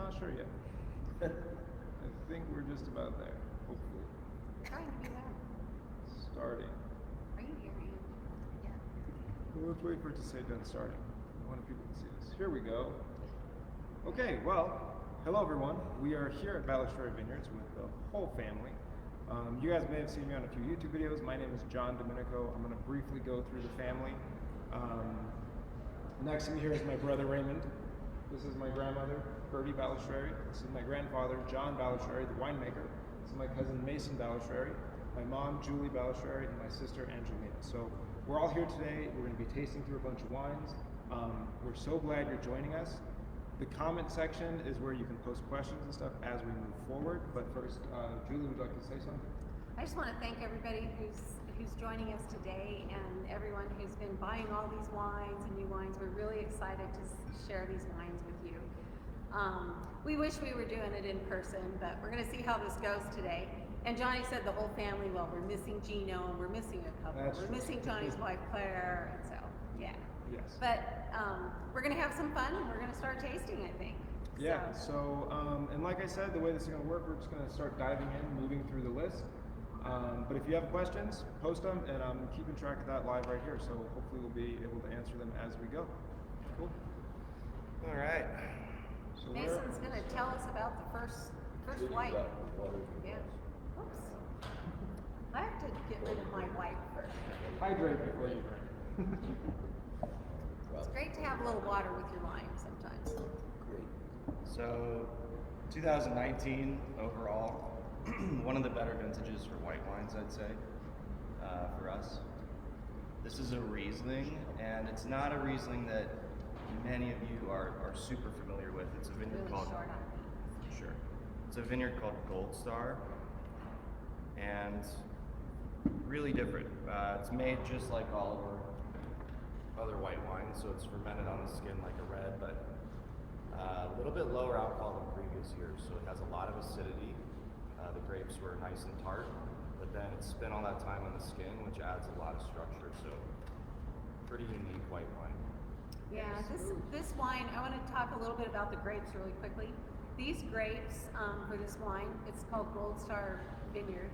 not sure yet. I think we're just about there, hopefully. Trying to be loud. Starting. Are you hearing it? Yeah. Well, let's wait for it to say done starting. I want people to see this. Here we go. Okay, well, hello everyone. We are here at Balistreri Vineyards with the whole family. You guys may have seen me on a few YouTube videos. My name is John Domenico. I'm going to briefly go through the family. Next to me here is my brother Raymond. This is my grandmother, Bertie Balistreri. This is my grandfather, John Balistreri, the winemaker. This is my cousin Mason Balistreri, my mom, Julie Balistreri, and my sister, Angelina. So we're all here today. We're going to be tasting through a bunch of wines. We're so glad you're joining us. The comment section is where you can post questions and stuff as we move forward. But first, Julie, would you like to say something? I just want to thank everybody who's joining us today and everyone who's been buying all these wines and new wines. We're really excited to share these wines with you. We wish we were doing it in person, but we're going to see how this goes today. And Johnny said the whole family, well, we're missing Gino and we're missing a couple. We're missing Johnny's wife, Claire, and so, yeah. Yes. But we're going to have some fun and we're going to start tasting, I think. Yeah, so, and like I said, the way this is going to work, we're just going to start diving in, moving through the list. But if you have questions, post them, and I'm keeping track of that live right here, so hopefully we'll be able to answer them as we go. Cool. All right. So Mason's going to tell us about the first white. Yeah. Oops. I have to get rid of my white first. hydrate before you drink. It's great to have a little water with your wine sometimes. Great. So, 2019 overall, one of the better vintages for white wines, I'd say, for us. This is a Riesling, and it's not a Riesling that many of you are super familiar with. It's a vineyard Really called short on Sure. It's a vineyard called Gold Star, and really different. It's made just like all of our other white wines, so it's fermented on the skin like a red, but a little bit lower alcohol than previous years, so it has a lot of acidity. The grapes were nice and tart, but then it's spent all that time on the skin, which adds a lot of structure, so pretty unique white wine. Yeah, this wine, I want to talk a little bit about the grapes really quickly. These grapes for this wine, it's called Gold Star Vineyard,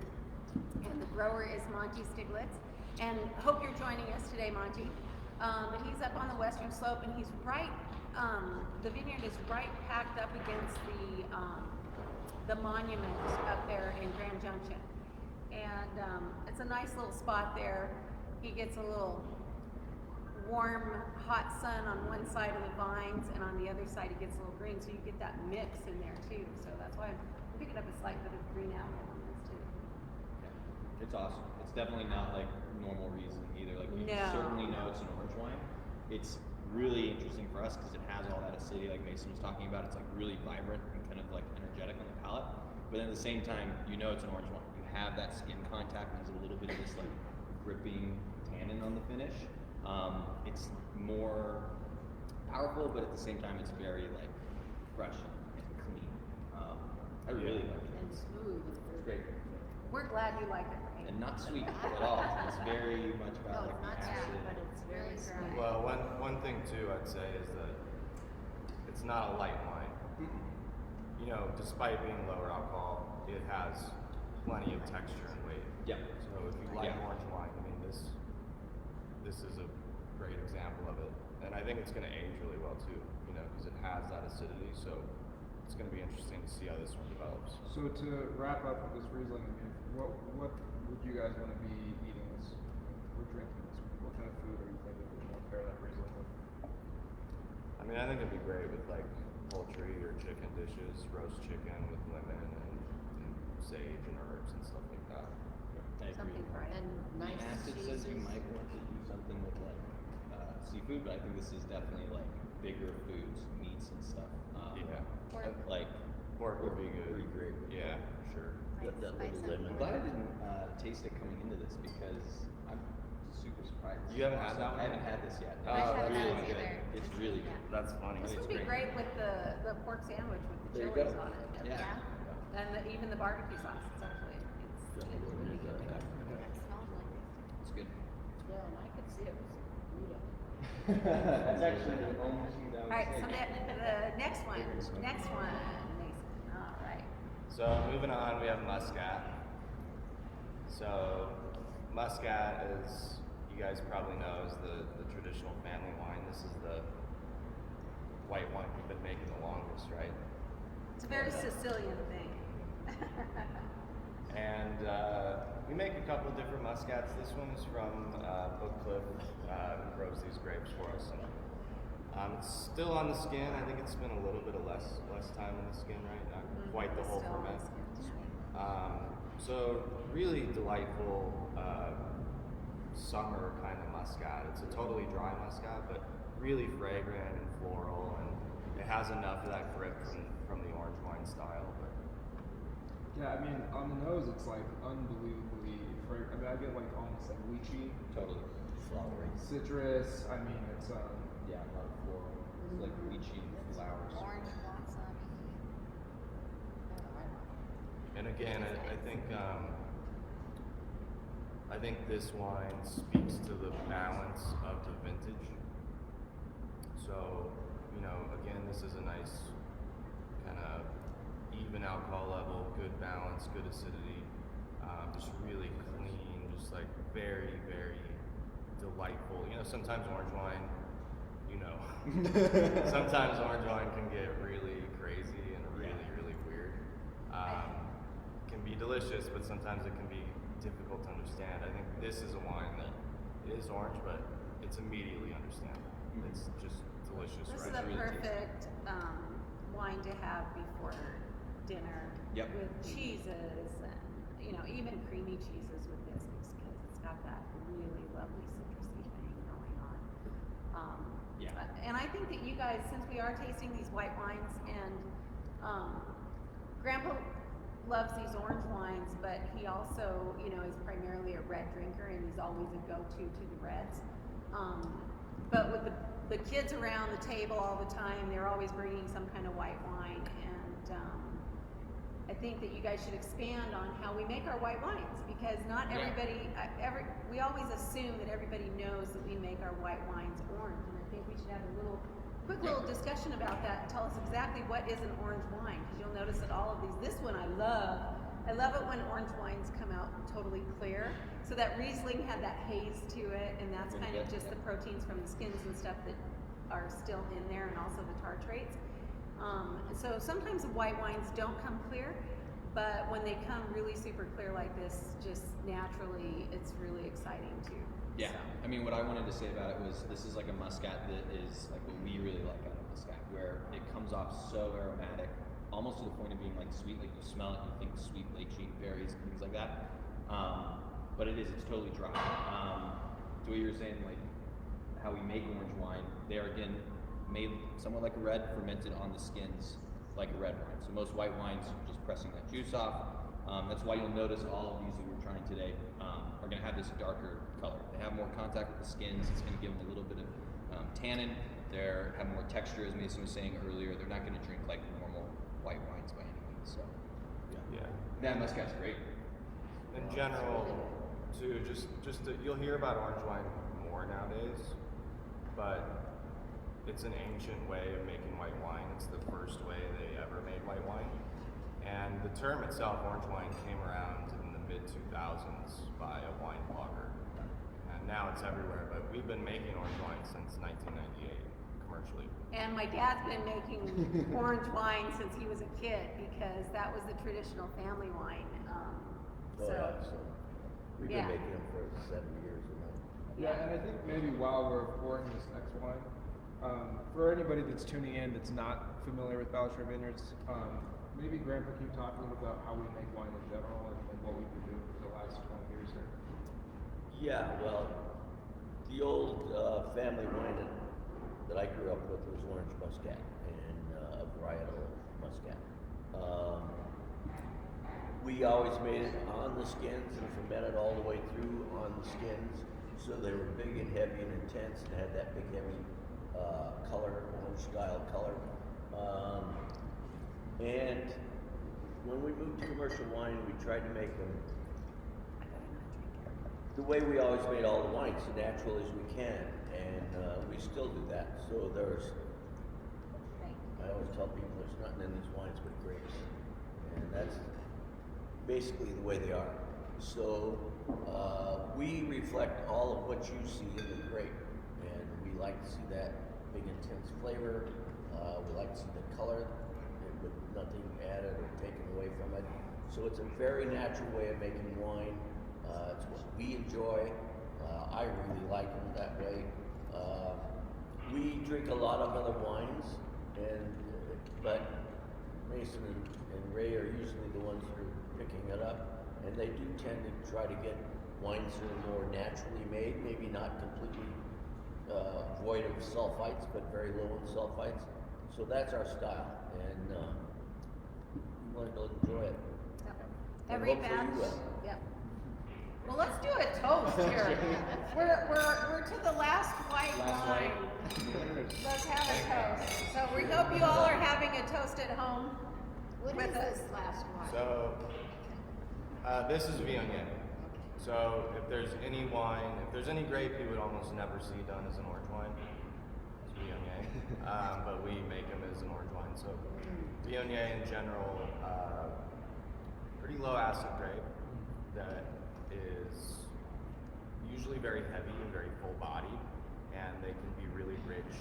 and the grower is Monty Stiglitz. And hope you're joining us today, Monty. But he's up on the western slope, and he's right. The vineyard is right packed up against the monument up there in Grand Junction, and it's a nice little spot there. He gets a little warm, hot sun on one side of the vines, and on the other side he gets a little green, so you get that mix in there too. So that's why I'm picking up a slight bit of green apple on this too. Yeah. It's awesome. It's definitely not like normal Riesling either. Like you No. certainly know it's an orange wine. It's really interesting for us because it has all that acidity, like Mason was talking about. It's like really vibrant and kind of like energetic on the palate. But then at the same time, you know it's an orange wine. You have that skin contact, and there's a little bit of this like gripping tannin on the finish. It's more powerful, but at the same time, it's very like fresh and clean. I really like it. And smooth. It's great. We're glad you like it, right? And not sweet at all. It's very much about like the acid. but it's very smooth. Well, one thing too I'd say is that it's not a light wine. You know, despite being lower alcohol, it has plenty of texture and weight. Yeah. So if you like Yeah. orange wine, I mean this is a great example of it, and I think it's going to age really well too. You know, because it has that acidity, so it's going to be interesting to see how this one develops. So to wrap up with this Riesling, I mean, what would you guys want to be eating this or drinking this? What kind of food are you thinking would you want to pair that Riesling with? I mean, I think it'd be great with like poultry or chicken dishes, roast chicken with lemon and sage and herbs and stuff like that. I agree. Something bright. And nice The acid says you cheeses. might want to do something with like seafood, but I think this is definitely like bigger foods, meats and stuff. Yeah. Pork. Like Pork would be good. Pretty great. Yeah, for sure. Nice that spice little up lemon. I'm glad I didn't taste it coming into this because I'm super surprised. You haven't had that one? I haven't had this yet. Oh, I haven't that's had really it good. either. It's really good. That's funny. This It's would be great. great with the pork sandwich with the There you chilies go. on it. Yeah. And even the barbecue sauce. It's actually it's really good. It smells like it. It's good. Yeah, and I could see it was beautiful. That's actually the only thing that All right, so the next one, Mason. All right. So moving on, we have Muscat. So Muscat is, you guys probably know, is the traditional family wine. This is the white wine we've been making the longest, right? It's a very Sicilian thing. And we make a couple different Muscats. This one is from Book Cliff, who grows these grapes for us. And it's still on the skin. I think it's been a little bit of less time in the skin, right? Not quite the whole Still on ferment. the skin. So really delightful summer kind of Muscat. It's a totally dry Muscat, but really fragrant and floral, and it has enough of that grip from the orange wine style. But Yeah, I mean, on the nose, it's like unbelievably fragrant. I mean, I get like almost like lychee, Totally. Flowery. citrus. I mean, it's Yeah, a lot of floral. It's like lychee flowers. Orange blossom. And again, I think this wine speaks to the balance of the vintage. So, again, this is a nice kind of even alcohol level, good balance, good acidity, just really clean, just like very, very delightful. Sometimes orange wine, sometimes orange wine can get really crazy and really, really weird. Can be delicious, but sometimes it can be difficult to understand. I think this is a wine that is orange, but it's immediately understandable. It's just delicious. This right? is a Really perfect wine to have before dinner Yep. with cheeses and even creamy cheeses with this because it's got that really lovely citrusy thing going on. Yeah. And I think that you guys, since we are tasting these white wines, and Grandpa loves these orange wines, but he also, is primarily a red drinker, and he's always a go-to to the reds. But with the kids around the table all the time, they're always bringing some kind of white wine, and I think that you guys should expand on how we make our white wines, because not Yeah. everybody, we always assume that everybody knows that we make our white wines orange, and I think we should have a quick little discussion about that and tell us exactly what is an orange wine, because you'll notice that all of this one I love it when orange wines come out totally clear. So that Riesling had that haze to it, and that's kind of just the proteins from the skins and stuff that are still in there, and also the tartrates. So sometimes white wines don't come clear, but when they come really super clear like this, just naturally, it's really exciting too. Yeah, So. I mean, what I wanted to say about it was this is like a Muscat that is like what we really like out of Muscat, where it comes off so aromatic, almost to the point of being like sweet, like you smell it and you think sweet lychee berries and things like that. But it's totally dry. To what you were saying, like how we make orange wine, they are again made somewhat like a red, fermented on the skins like a red wine. So most white wines, you're just pressing that juice off. That's why you'll notice all of these that we're trying today are going to have this darker color. They have more contact with the skins. It's going to give them a little bit of tannin. They have more texture, as Mason was saying earlier. They're not going to drink like normal white wines by any means. So, Yeah. that Muscat's great. In general, too, you'll hear about orange wine more nowadays, but it's an ancient way of making white wine. It's the first way they ever made white wine. And the term itself, orange wine, came around in the mid-2000s by a wine blogger. And now it's everywhere, but we've been making orange wine since 1998, commercially. And my dad's been making orange wine since he was a kid, because that was the traditional family wine. So we've Yeah. been making them for 7 years or more. Yeah, and I think maybe while we're pouring this next wine, for anybody that's tuning in that's not familiar with Balistreri Vineyards, maybe Grandpa, can you talk a little about how we make wine in general and what we've been doing for the last 20 years here? Yeah, well, the old family wine that I grew up with was orange muscat and a varietal muscat. We always made it on the skins and fermented all the way through on the skins, so they were big and heavy and intense and had that big heavy color, orange style color. And when we moved to commercial wine, we tried to make them the way we always made all the wines, as natural as we can. and we still do that. So I always tell people there's nothing in these wines but grapes, and that's basically the way they are. So we reflect all of what you see in the grape, and we like to see that big intense flavor. We like to see the color with nothing added or taken away from it. So it's a very natural way of making wine. It's what we enjoy. I really like them that way. We drink a lot of other wines, but Mason and Ray are usually the ones that are picking it up, and they do tend to try to get wines that are more naturally made, maybe not completely void of sulfites, but very low in sulfites. So that's our style, and we want to enjoy it. And Every hopefully batch. you will. Yep. Well, let's do a toast here. we're to the last white wine. Let's have a toast. So we hope you all are having a toast at home. What with is us. this last one? So, this is Viognier. So, if there's any wine, if there's any grape you would almost never see done as an orange wine, it's Viognier. But we make them as an orange wine. So, Viognier in general, pretty low acid grape that is usually very heavy and very full bodied, and they can be really rich.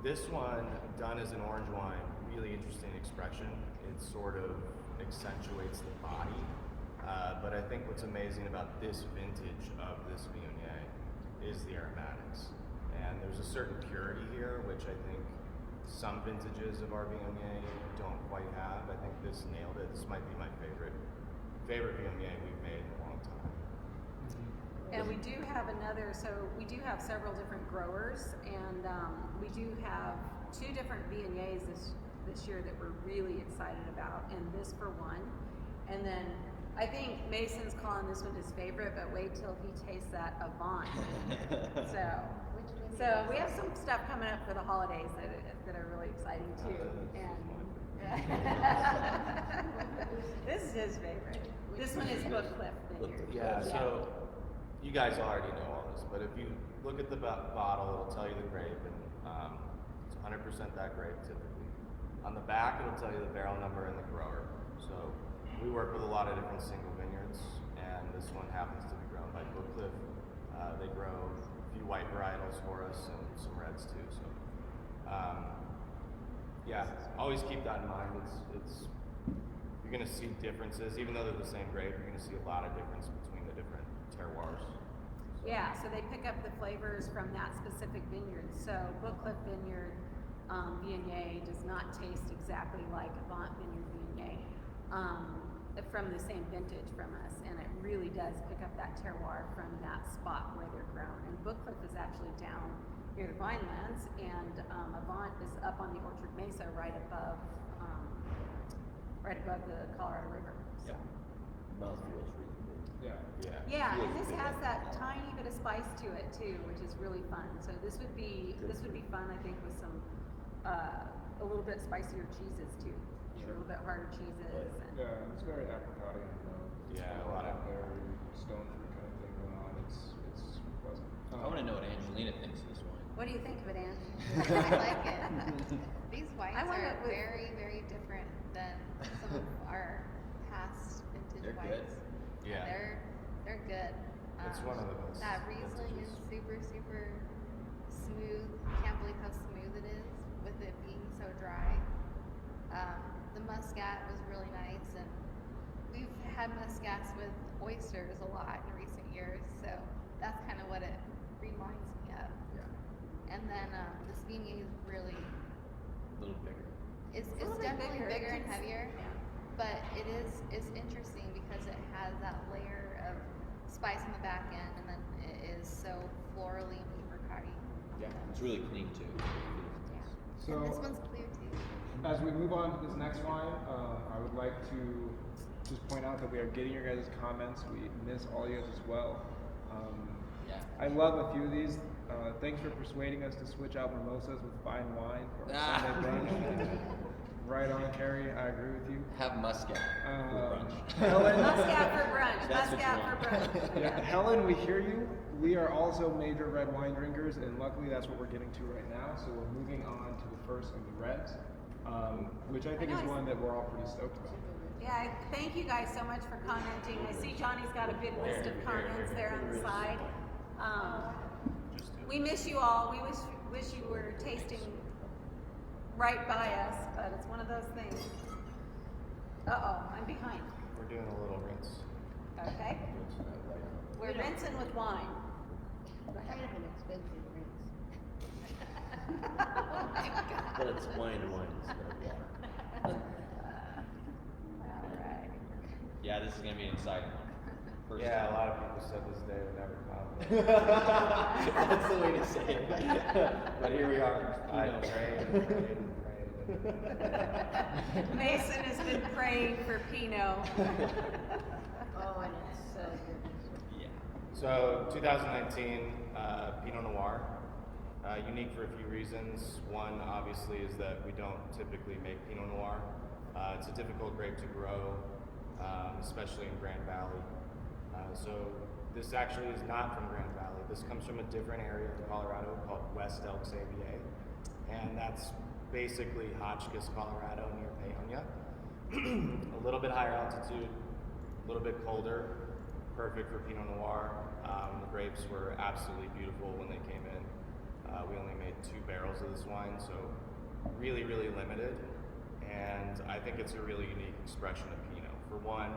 This one, done as an orange wine, really interesting expression. It sort of accentuates the body, but I think what's amazing about this vintage of this Viognier is the aromatics. And there's a certain purity here, which I think some vintages of our Viognier don't quite have. I think this nailed it. This might be my favorite Viognier we've made in a long time. And we do have we do have several different growers, and we do have 2 different Viogniers this year that we're really excited about, and this for one. And then I think Mason's calling this one his favorite, but wait till he tastes that Avant. So we have some stuff coming up for the holidays that are really exciting too. And this is his favorite. This one is Bookcliff Vineyard. Yeah, so you guys already know all this, but if you look at the bottle, it'll tell you the grape, and it's 100% that grape typically. On the back, it'll tell you the barrel number and the grower. So we work with a lot of different single vineyards, and this one happens to be grown by Bookcliff. They grow a few white varietals for us and some reds too. So yeah, always keep that in mind. It's you're going to see differences, even though they're the same grape. You're going to see a lot of difference between the different terroirs. Yeah, so they pick up the flavors from that specific vineyard. So Bookcliff Vineyard Viognier does not taste exactly like Avant Vineyard Viognier from the same vintage from us, and it really does pick up that terroir from that spot where they're grown. And Bookcliff is actually down near the Vinelands, and Avant is up on the Orchard Mesa, right above the Colorado River. So. Mouthfeel's really good. Yeah, and this has that tiny bit of spice to it too, which is really fun. So this would be fun, I think, with some a little bit spicier cheeses too, a little bit harder cheeses. And Yeah, it's very apricot-y. Yeah, a lot of very stone fruit kind of thing going on. It's pleasant. I want to know what Angelina thinks of this wine. what do you think of it, Ange? I like it. These wines I wonder are with- very, very different than some of our past vintage They're wines. good. Yeah. They're good. It's one of the best That Riesling is vintages. super, super smooth. Can't believe how smooth it is with it being so dry. The Muscat was really nice, and we've had Muscats with oysters a lot in recent years, so that's kind of what it reminds me of. Yeah. And then this Viognier is really, A little bigger. it's little bit definitely bigger and It's- heavier, Yeah. but it's interesting because it has that layer of spice on the back end, and then it is so florally and apricot-y. Yeah. It's really clean too. Yeah. So, And this one's clear too. as we move on to this next wine, I would like to just point out that we are getting your guys' comments. We miss all you guys as well. Yeah. I love a few of these. Thanks for persuading us to switch out mimosas with fine wine for our Sunday brunch. Right right on, Carrie. I agree with you. Have muscat for brunch. Helen, Muscat for brunch. That's what you Muscat for want. brunch. yeah, Helen, we hear you. We are also major red wine drinkers, and luckily that's what we're getting to right now. So we're moving on to the first of the reds, which I think is one that we're all pretty stoked about. Yeah, thank you guys so much for commenting. I see Johnny's got a big list of comments there on the side. We miss you all. We wish you were tasting right by us, but it's one of those things. Uh-oh, I'm behind. We're doing a little rinse. Okay. We're rinsing with wine. Kind of an expensive rinse. But it's wine instead of water. All right. Yeah, this is gonna be an exciting one. First Yeah, a time. lot of people said this day would never come. That's the way to say it. But here we are. I prayed and prayed and prayed. Mason has been praying for Pinot. Oh, and it's so good. Yeah. So 2019 Pinot Noir, unique for a few reasons. One, obviously, is that we don't typically make Pinot Noir. It's a difficult grape to grow, especially in Grand Valley. So this actually is not from Grand Valley. This comes from a different area of Colorado called West Elk Xavier, and that's basically Hotchkiss, Colorado, near Paonia. A little bit higher altitude, a little bit colder, perfect for Pinot Noir. The grapes were absolutely beautiful when they came in. We only made 2 barrels of this wine, so really, really limited. And I think it's a really unique expression of Pinot. For one,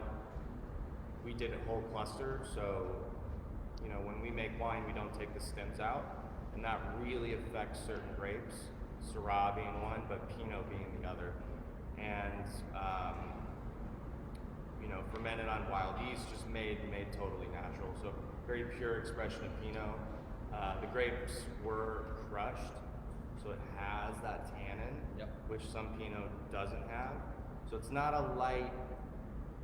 we did a whole cluster, so you know when we make wine, we don't take the stems out, and that really affects certain grapes. Syrah being one, but Pinot being the other. And you know, fermented on wild yeast, just made totally natural. So very pure expression of Pinot. The grapes were crushed, so it has that tannin, Yep. which some Pinot doesn't have. So it's not a light.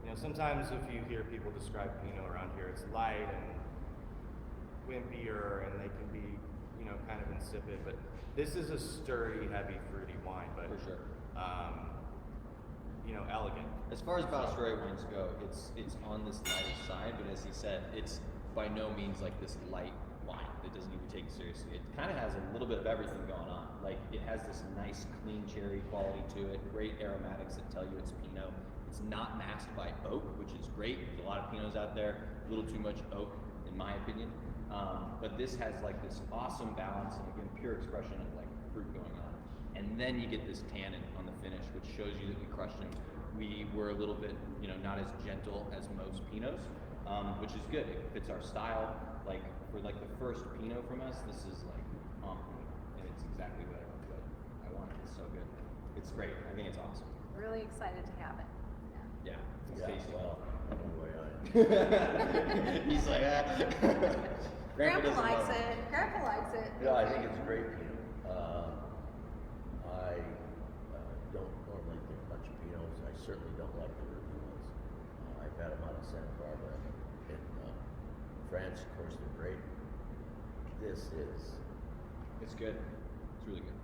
You know, sometimes if you hear people describe Pinot around here, it's light and wimpier, and they can be, you know, kind of insipid. But this is a sturdy, heavy, fruity wine, but For sure. You know, elegant. As far as Balistreri wines go, it's on this lighter side, but as he said, it's by no means like this light wine that doesn't even take it seriously. It kind of has a little bit of everything going on. Like it has this nice clean cherry quality to it, great aromatics that tell you it's Pinot. It's not masked by oak, which is great. There's a lot of Pinots out there, a little too much oak, in my opinion. But this has like this awesome balance and again, pure expression of like fruit going on. And then you get this tannin on the finish, which shows you that we crushed them. We were a little bit, you know, not as gentle as most Pinots, which is good. It fits our style. Like for like the first Pinot from us, this is like on point, and it's exactly what I wanted. It's so good. It's great. I think it's awesome. Really excited to have it. Yeah, it's Yeah, tasty. well, anyway, He's like, Grandpa doesn't likes love it. Grandpa likes it. yeah, I think it's a great Pinot. I don't normally drink much Pinots. I certainly don't like the earthy ones. I've had them out of Santa Barbara. In France, of course, they're great. This is It's good. It's really good.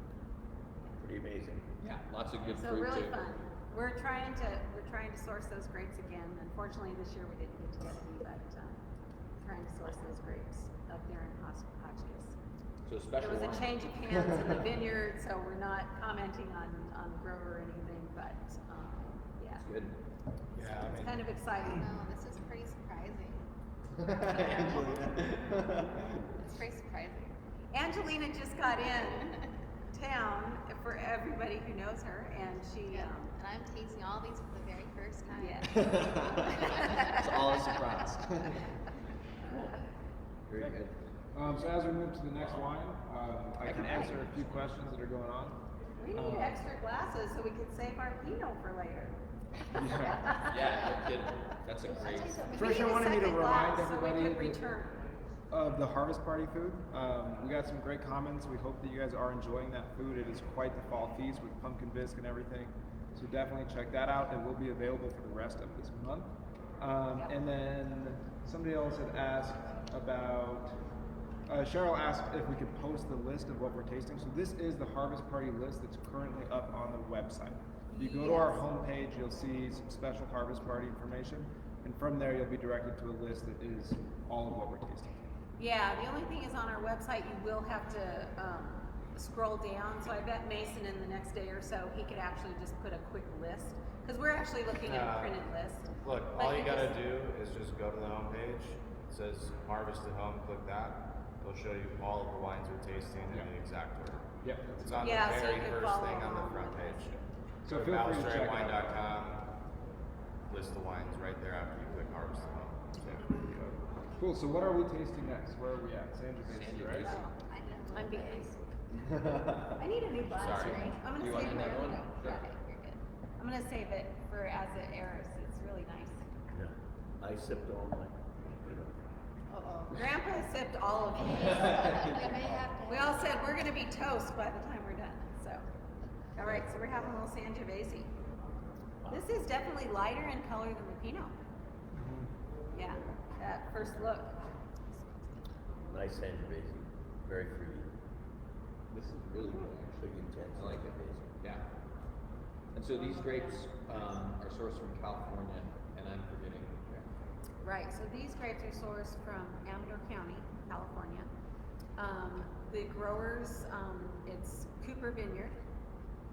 pretty amazing. Yeah, lots of good So fruit really too. fun. We're trying to source those grapes again. Unfortunately, this year we didn't get to get any, but trying to source those grapes up there in Hotchkiss. So a There special was a wine. change of hands in the vineyard, so we're not commenting on the grower or anything, but yeah, It's good. Yeah, I it's mean, kind of exciting. No, this is pretty surprising. Angelina. It's pretty surprising. Angelina just got in town for everybody who knows her, and she Yeah. And I'm tasting all these for the very first time. yeah. It's all a surprise. Very good. So as we move to the next wine, I can answer a few questions that are going on. We need extra glasses so we can save our Pinot for later. Yeah, no kidding. That's a great. We Tricia need a wanted me to second remind glass so we everybody could that- return. Of the harvest party food. We got some great comments. We hope that you guys are enjoying that food. It is quite the fall feast with pumpkin bisque and everything. So definitely check that out. It will be available for the rest of this month. And then somebody else had asked about, Cheryl asked if we could post the list of what we're tasting. So this is the harvest party list that's currently up on the website. If you go to our homepage, you'll see some special harvest party information, and from there you'll be directed to a list that is all of what we're tasting. Yeah, the only thing is on our website, you will have to scroll down. So I bet Mason in the next day or so, he could actually just put a quick list, because we're actually looking at a printed list. Look, But all you it gotta just- do is just go to the homepage. It says Harvest at Home. Click that. It'll show you all of the wines we're tasting in the exact order. Yep. It's on Yeah, the so very you can first follow thing on the along front with page. So Go to feel free to check it out. BalistreriWine.com. List the wines right there after you click Harvest at Home. So, Cool. So what are we tasting next? Where are we at? Sangiovese, right? Oh, I know. I'm being. I need a new Sorry. Balistreri. I'm gonna You save want another one? Sure. Okay, you're good. I'm gonna save it for as it airs. It's really nice. Yeah. I sipped all my, Grandpa sipped all of it. We may have to. We all said we're gonna be toast by the time we're done. So, all right. So we're having a little Sangiovese. This is definitely lighter in color than the Pinot. Yeah, that first look. nice Sangiovese, very fruity, This is really good, actually. big intense. I like it. Yeah. And so these grapes are sourced from California, and I'm forgetting. Right, so these grapes are sourced from Amador County, California. The growers, it's Cooper Vineyard.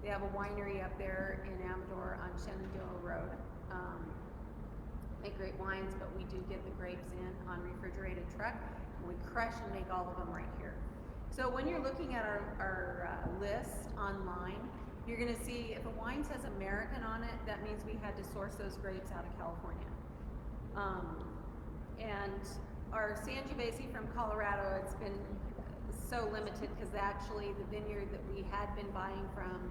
They have a winery up there in Amador on Shenandoah Road. Make great wines, but we do get the grapes in on refrigerated truck, and we crush and make all of them right here. So when you're looking at our list online, you're gonna see if a wine says American on it, that means we had to source those grapes out of California. And our Sangiovese from Colorado, it's been so limited because actually the vineyard that we had been buying from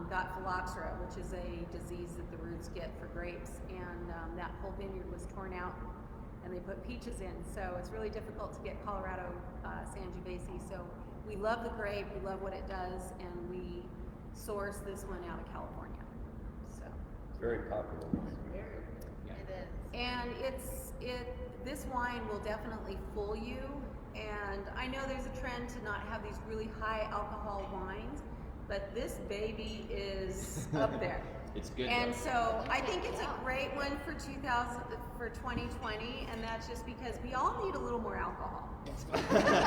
got phylloxera, which is a disease that the roots get for grapes, and that whole vineyard was torn out and they put peaches in. So it's really difficult to get Colorado Sangiovese. So we love the grape, we love what it does, and we source this one out of California. So. Very popular wine. It is. And this wine will definitely fool you. And I know there's a trend to not have these really high alcohol wines, but this baby is up there. It's good. And though. so I think it's a great one for 2020, and that's just because we all need a little more alcohol.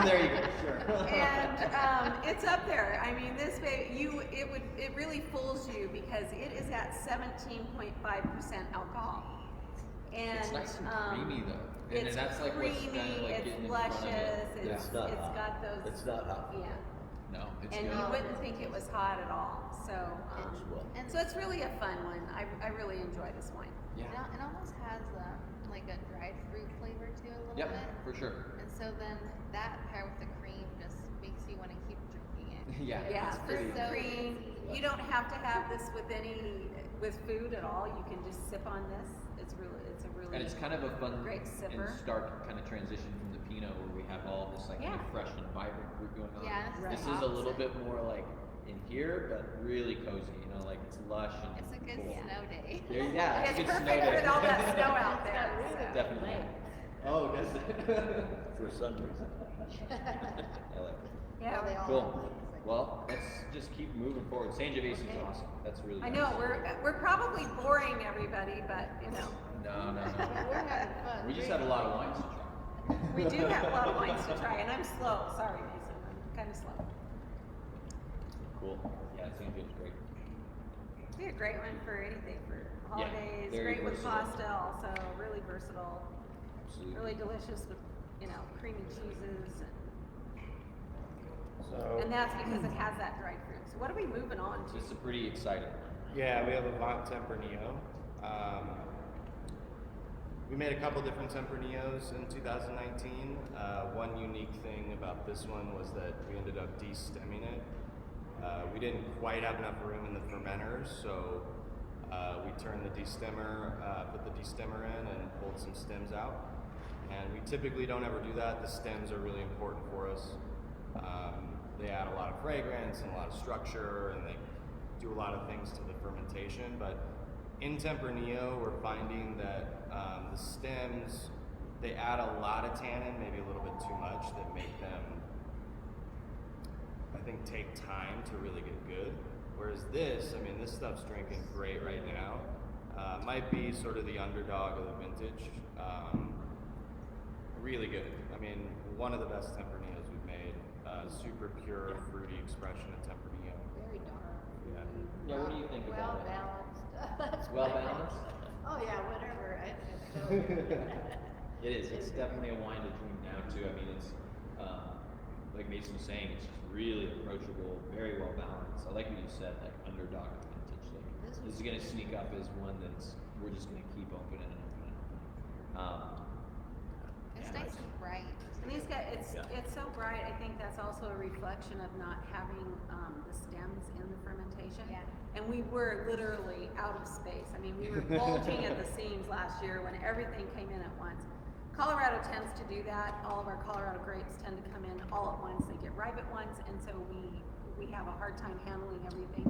There you go. Sure. And it's up there. I mean, this baby, it really fools you because it is at 17.5% alcohol. And It's nice and creamy though. And it's that's like creamy, what's kind of like it's getting in front of luscious, it. it's It's not hot. got those. It's not hot. Yeah. No, it's And good. you wouldn't think it was hot at all. So, It's well. And so it's really a fun one. I really enjoy this wine. Yeah. it almost has like a dried fruit flavor to it a little Yep, bit. for sure. And so then that paired with the cream just makes you want to keep drinking it. Yeah. Yeah, it's fruit pretty. so cream. easy. You don't have to have this with food at all. You can just sip on this. It's a really And it's kind of a fun great sipper. and stark kind of transition from the Pinot where we have all this like kind of Yeah. fresh and vibrant fruit going on. Yeah, it's This the is a little opposite. bit more like in here, but really cozy. You know, like it's lush and It's a good full. snow day. Yeah, It's it's a good perfect snow day. with all that snow out there. so. Definitely. Oh, does it? For some reason. I like it. Yeah. They all Cool. look like- Well, let's just keep moving forward. Sangiovese is awesome. That's really. I nice. know we're probably boring everybody, but No. We're having fun. We just have a lot of wines to try. we do have a lot of wines to try, and I'm slow. Sorry, Mason, I'm kind of slow. Cool. Yeah, Sangiovese is great. It'd be a great one for anything, for Yeah, holidays. very Great with versatile. pasta, also really versatile. Absolutely. Really delicious with creamy cheeses, So, and that's because it has that dried fruit. So what are we moving on to? This is a pretty exciting one. yeah, we have a Vont Tempranillo. We made a couple different Tempranillos in 2019. One unique thing about this one was that we ended up de-stemming it. We didn't quite have enough room in the fermenters, so we turned the de-stemmer, put the de-stemmer in and pulled some stems out. And we typically don't ever do that. The stems are really important for us. They add a lot of fragrance and a lot of structure, and they do a lot of things to the fermentation. But in Tempranillo, we're finding that the stems, they add a lot of tannin, maybe a little bit too much, that make them, I think, take time to really get good. Whereas this, I mean, this stuff's drinking great right now. Might be sort of the underdog of the vintage. Really good. I mean, one of the best Tempranillos we've made. Super pure, fruity expression of Tempranillo. Very dark. Yeah. Yeah, what do you think Well about it? balanced. Well balanced? Oh yeah, whatever. It's so good. It is. It's definitely a wine to drink now too. I mean, it's like Mason was saying, it's just really approachable, very well balanced. I like what you said, like underdog vintage. Like this is gonna sneak up as one that's we're just gonna keep opening and opening. It's Yeah, nice and bright. And these guys, it's so bright. I think that's also a reflection of not having the stems in the fermentation. Yeah. And we were literally out of space. I mean, we were bulging at the seams last year when everything came in at once. Colorado tends to do that. All of our Colorado grapes tend to come in all at once. They get ripe at once, and so we have a hard time handling everything.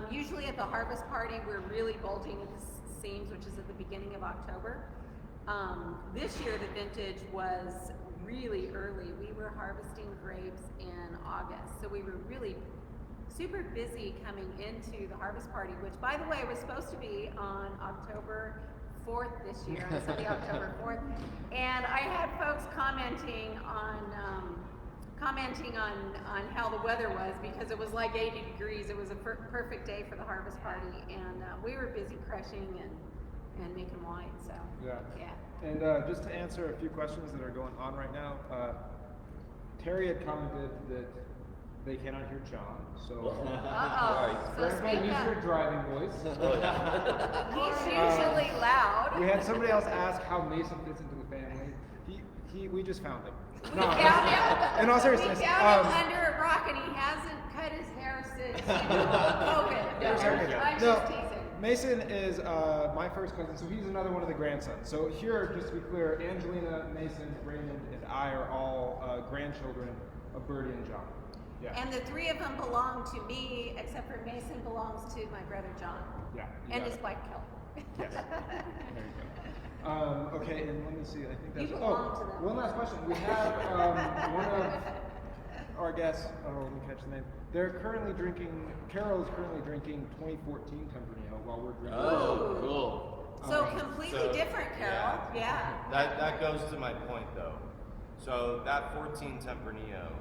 Usually at the harvest party, we're really bulging at the seams, which is at the beginning of October. This year, the vintage was really early. We were harvesting grapes in August, so we were really super busy coming into the harvest party, which, by the way, was supposed to be on October 4th this year, on Sunday, October 4th. And I had folks commenting on how the weather was, because it was like 80 degrees. It was a perfect day for the harvest party, and we were busy crushing and making wine. So Yeah. yeah. And just to answer a few questions that are going on right now, Terry had commented that they cannot hear John. So So Grandpa, speak use your up. driving voice. He's usually loud. We had somebody else ask how Mason fits into the family. We just found him. We found him. In all seriousness, We found him under a rock, and he hasn't cut his hair since COVID. I'm No, just teasing. Mason is my first cousin, so he's another one of the grandsons. So here, just to be clear, Angelina, Mason, Raymond, and I are all grandchildren of Bertie and John. Yeah. And the three of them belong to me, except for Mason belongs to my brother John. Yeah. you And got his it. wife Kelly. Yes. There you go. Okay, and let me see. I think that's. You belong to them. One last question. We have one of our guests. Oh, let me catch the name. They're currently drinking. Carol is currently drinking 2014 Tempranillo while we're drinking. Oh, cool. So completely different, Carol. Yeah. That goes to my point though. So that 14 Tempranillo,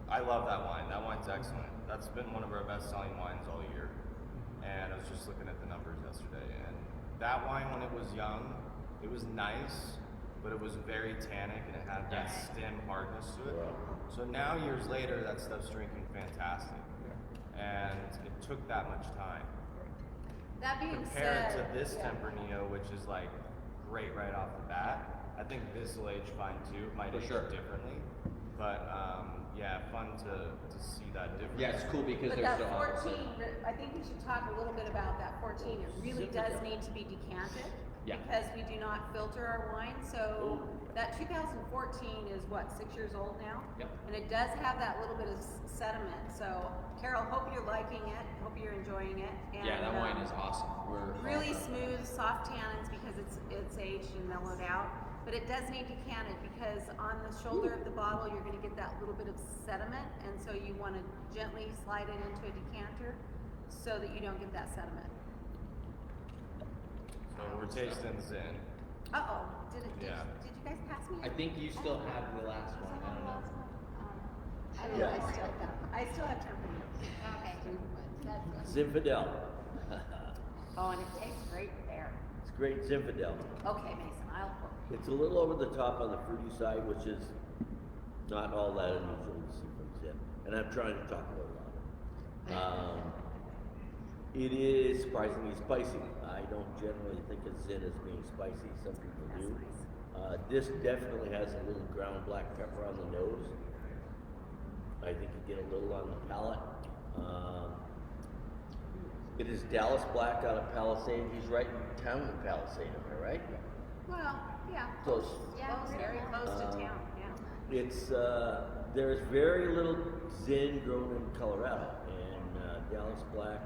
I love that wine. That wine's excellent. That's been one of our best selling wines all year. And I was just looking at the numbers yesterday, and that wine, when it was young, it was nice, but it was very tannic and it had that stem hardness to it. So now years later, that stuff's drinking fantastic. And it took that much time. That being Compared said, to this Tempranillo, which is like great right off the bat, I think this will age fine too. It might For age sure. differently, but yeah, fun to see that difference. Yeah, it's cool because but there's that still 14, I think we should talk a little bit about that 14. It really does need to be decanted. Yeah. Because we do not filter our wine. So that 2014 is what, 6 years old now? Yep. And it does have that little bit of sediment. So Carol, hope you're liking it. Hope you're enjoying it. And, Yeah, that wine is awesome. We're really smooth, soft tannins because it's aged and mellowed out. But it does need decanted because on the shoulder of the bottle you're going to get that little bit of sediment, and so you want to gently slide it into a decanter so that you don't get that sediment. So we're tasting Zin. Uh-oh. Did you guys pass me? I think you still have the last one. I don't know. I don't know. I still have Tempranillo. Okay. Zinfandel. Oh, and it tastes great there. It's great Zinfandel. Okay, Mason, I'll pour. It's a little over the top on the fruity side, which is not all that unusual to see from Zin. And I'm trying to talk a little louder. It is surprisingly spicy. I don't generally think of Zin as being spicy. Some people That's do. nice. This definitely has a little ground black pepper on the nose. I think you get a little on the palate. It is Dallas Black out of Palisade. He's right in town in Palisade, am I right? Well, yeah. Close. Yeah, Close, very close to town, yeah. It's there's very little Zin grown in Colorado, and Dallas Black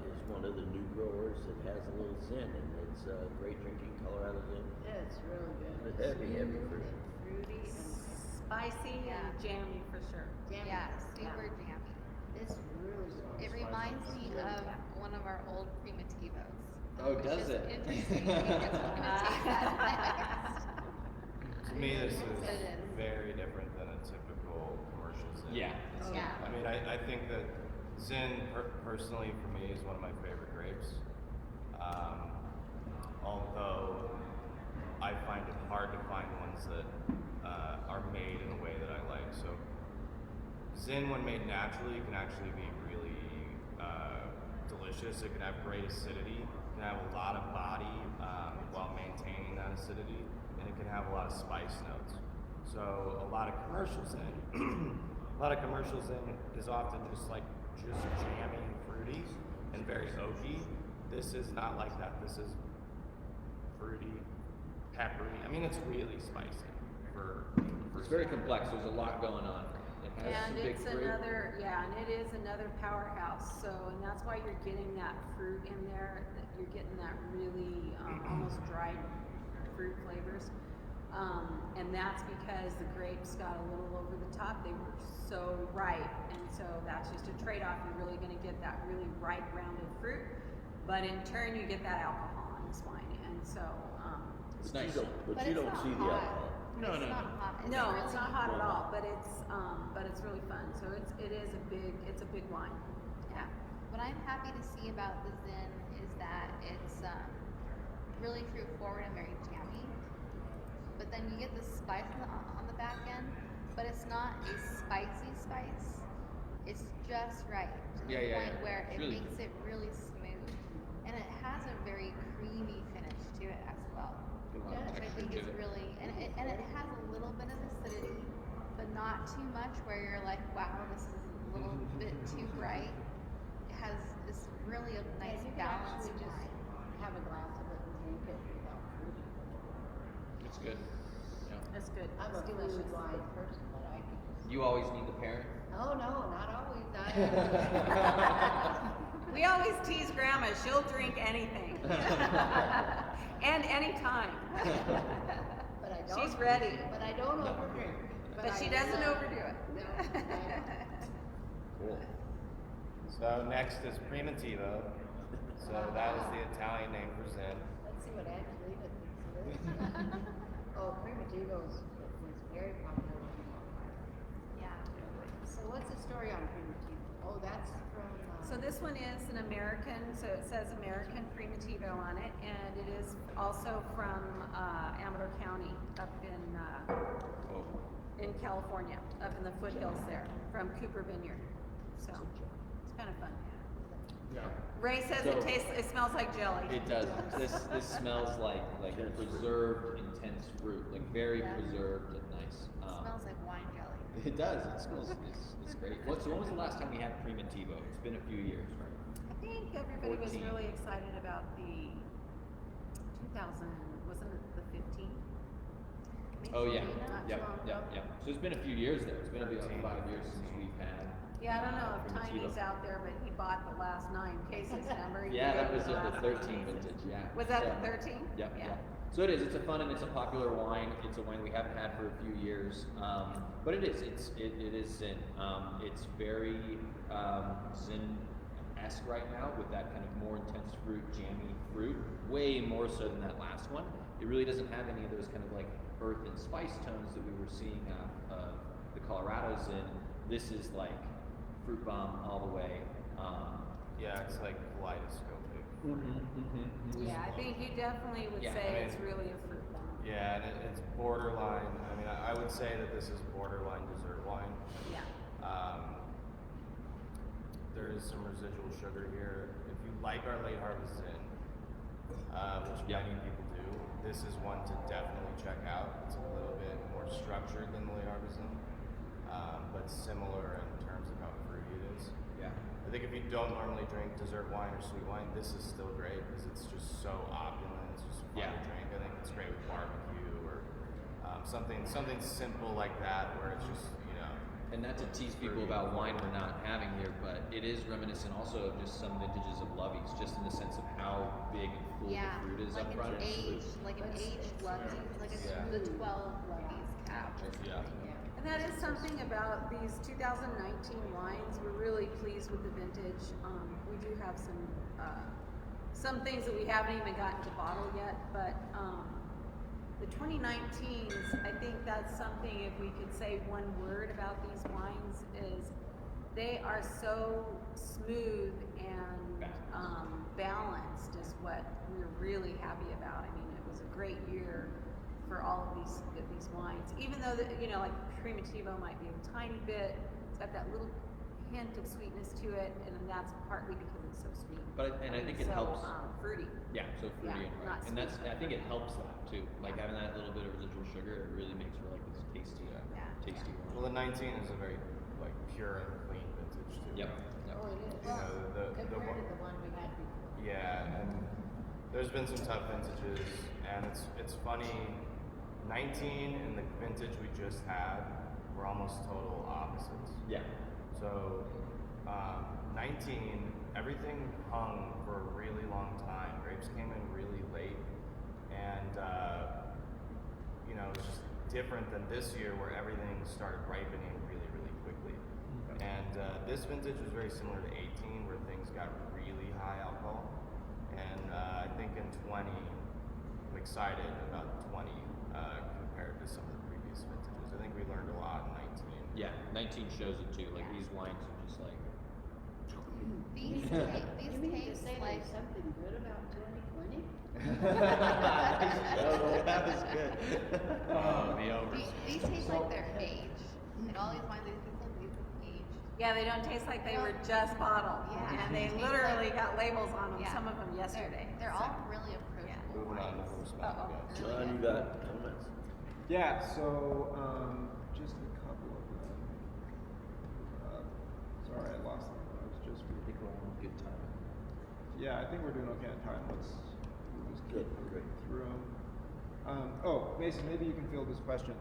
is one of the new growers that has a little Zin, and it's great drinking Colorado Zin. It's really good. Heavy fruit. Fruity and spicy and jammy for sure. Jammy. Yeah, Yeah. super jammy. It's really It reminds me of one of our old Primitivos. Oh, which does is it? Interesting because we're gonna take that next. To me, this is It is. very different than a typical commercial Zin. Yeah. Yeah. I mean, I think that Zin, personally, for me, is one of my favorite grapes. Although I find it hard to find ones that are made in a way that I like. So Zin, when made naturally, can actually be really delicious. It can have great acidity. It can have a lot of body while maintaining that acidity, and it can have a lot of spice notes. So a lot of commercial Zin, is often just jammy and fruity and very oaky. This is not like that. This is fruity, peppery. I mean, it's really spicy for It's very complex. There's a lot going on. It has And some big it's fruit. and it is another powerhouse. So, and that's why you're getting that fruit in there. That you're getting that really almost dried fruit flavors. And that's because the grapes got a little over the top. They were so ripe, and so that's just a trade-off. You're really going to get that really ripe, rounded fruit, but in turn, you get that alcohol on this wine, and so. It's nice. But you it's don't not see the hot. alcohol. No, It's no, not no. hot. No, really it's not hot at Well, all, but it's really fun. So it is a big wine. Yeah. What I'm happy to see about the Zin is that it's really fruit forward and very jammy. But then you get the spice on the back end, but it's not a spicy spice. It's just right to the Yeah, point yeah. where It's it really makes it really smooth, and it has a very creamy finish to it as well. Get a lot of Which I texture think to is it. really, and it has a little bit of acidity, but not too much where you're like, wow, this is a little bit too bright. It has this really a nice you can balance. actually just have a glass of it and drink it without fruit. It's good. Yeah. It's good. I'm It's a delicious. food wine person, but I can just. You always need the pairing. Oh no, not always. We always tease Grandma. She'll drink anything, and anytime. But I don't. She's ready. But I don't overdrink. But she I doesn't love- overdo it. No, Cool. So next is Primitivo. So that is the Italian name for Zin. Let's see what Angelina thinks of this. Oh, Primitivo's was very popular. Yeah. So what's the story on Primitivo? Oh, that's from. So this one is an American, so it says American Primitivo on it, and it is also from Amador County up Oh. in California, up in the foothills there, from Cooper Vineyard. So it's kind of fun. Yeah. Ray says So- it smells like jelly. It does. This smells like preserved intense fruit, like very Yeah. preserved and nice. It smells like wine jelly. It does. It smells. It's great. So when was the last time we had Primitivo? It's been a few years, right? I think everybody was 14. really excited about the 2000, wasn't it the 15? Oh yeah. Maybe not Yep. too long Yep. ago. Yep. So it's been a few years there. It's been about 5 years since we've had. Yeah, I don't know if Primitivo. Tiny's out there, but he bought the last 9 cases, remember? He Yeah, that gave was the the last 13 9 cases. vintage. Yeah. Was that So- the 13? Yep, Yeah. yep. So it is. It's a fun and it's a popular wine. It's a wine we haven't had for a few years, but it is. It is Zin. It's very Zin-esque right now with that kind of more intense fruit, jammy fruit. Way more so than that last one. It really doesn't have any of those kind of like earth and spice tones that we were seeing of the Colorado Zin. This is like fruit bomb all the way. Yeah, it's like kaleidoscopic. Yeah, I think you definitely would Yeah, say I mean- it's really a fruit bomb. Yeah, and it's borderline. I mean, I would say that this is borderline dessert wine. Yeah. There is some residual sugar here. If you like our late harvest Zin, which many people do, this is one to definitely check out. It's a little bit more structured than the late harvest Zin, but similar in terms of how fruity it is. Yeah. I think if you don't normally drink dessert wine or sweet wine, this is still great because it's just so opulent. It's just fun Yeah. to drink. I think it's great with barbecue or something simple like that where it's just And not to tease people about wine we're not having here, but it is reminiscent also of just some vintages of Lovey's, just in the sense of how big and full Yeah, the fruit is like up front. an aged Lovey's, like Yeah. the 12 Lovey's cap. Yeah. And And that is something about these 2019 wines. We're really pleased with the vintage. We do have some things that we haven't even gotten to bottle yet, but the 2019s, I think that's something, if we could say one word about these wines, is they are so smooth and balanced is what we're really happy about. I mean, it was a great year for all of these wines. Even though, like Primitivo might be a tiny bit, it's got that little hint of sweetness to it, and that's partly because it's so sweet. But I think it so, helps. Fruity. Yeah, so fruity Yeah, and not right. And that's sweet. I think it helps that too. Like having that little bit of residual sugar, it really makes for like this tasty, tasty wine. Well, the 19 is a very like pure and clean vintage too. Yep. Oh, it is. You know, Compared to the one we had before. Yeah, and there's been some tough vintages, and it's funny. 19 and the vintage we just had were almost total opposites. Yeah. So 19, everything hung for a really long time. Grapes came in really late, and it's just different than this year where everything started ripening really, really quickly. And this vintage was very similar to 18, where things got really high alcohol. And I think in 20, I'm excited about 20 compared to some of the previous vintages. I think we learned a lot in 19. Yeah, 19 shows it too. Like these wines are just like These You mean to taste say like there's something good about 2020? that was good. Oh, the overs. these taste like they're aged. Like all these wines, they taste like they've been aged. Yeah, they don't taste like they were just bottled. Yeah. And they Tastes literally like- got labels on them, Yeah. some of them yesterday. They're so. all really approachable. Moving on to wines. horse mouth, Uh-oh. guys. John, you got comments? Yeah, so just a couple of them. Sorry, I lost them. I was just I think we're on a good time. Yeah, I think we're doing okay on time. We'll just Good, keep great. through them. Mason, maybe you can field this question.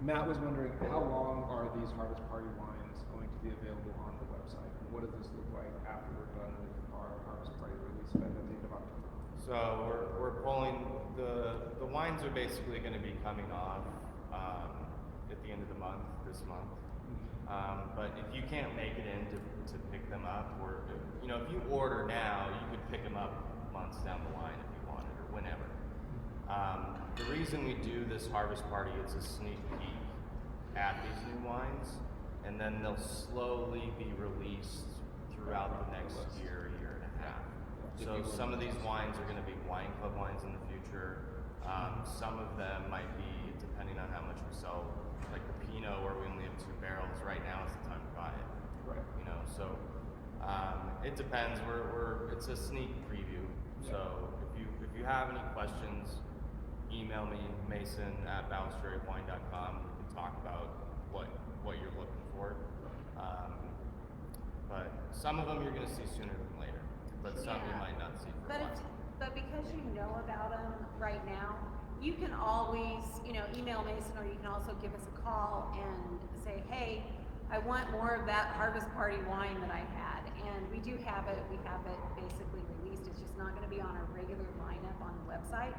Matt was wondering, how long are these Harvest Party wines going to be available on the website? And what does this look like after we're done with our Harvest Party release event at the end of October? So we're pulling the wines are basically going to be coming off at the end of the month, this month. But if you can't make it in to pick them up, or if you order now, you could pick them up months down the line if you wanted, or whenever. The reason we do this harvest party, it's a sneak peek at these new wines, and then they'll slowly be released throughout the next year and a half. So some of these wines are going to be wine club wines in the future. Some of them might be, depending on how much we sell, like the Pinot, where we only have 2 barrels. Right now is the time to buy it. Right. So it depends. It's a sneak preview. So if you have any questions, email me, mason@balistreeriwine.com. We can talk about what you're looking for. But some of them you're going to see sooner than later, but some you Yeah. might not see for a while. But because you know about them right now, you can always, email Mason, or you can also give us a call and say, hey, I want more of that Harvest Party wine that I had. And we do have it. We have it basically released. It's just not going to be on our regular lineup on the website.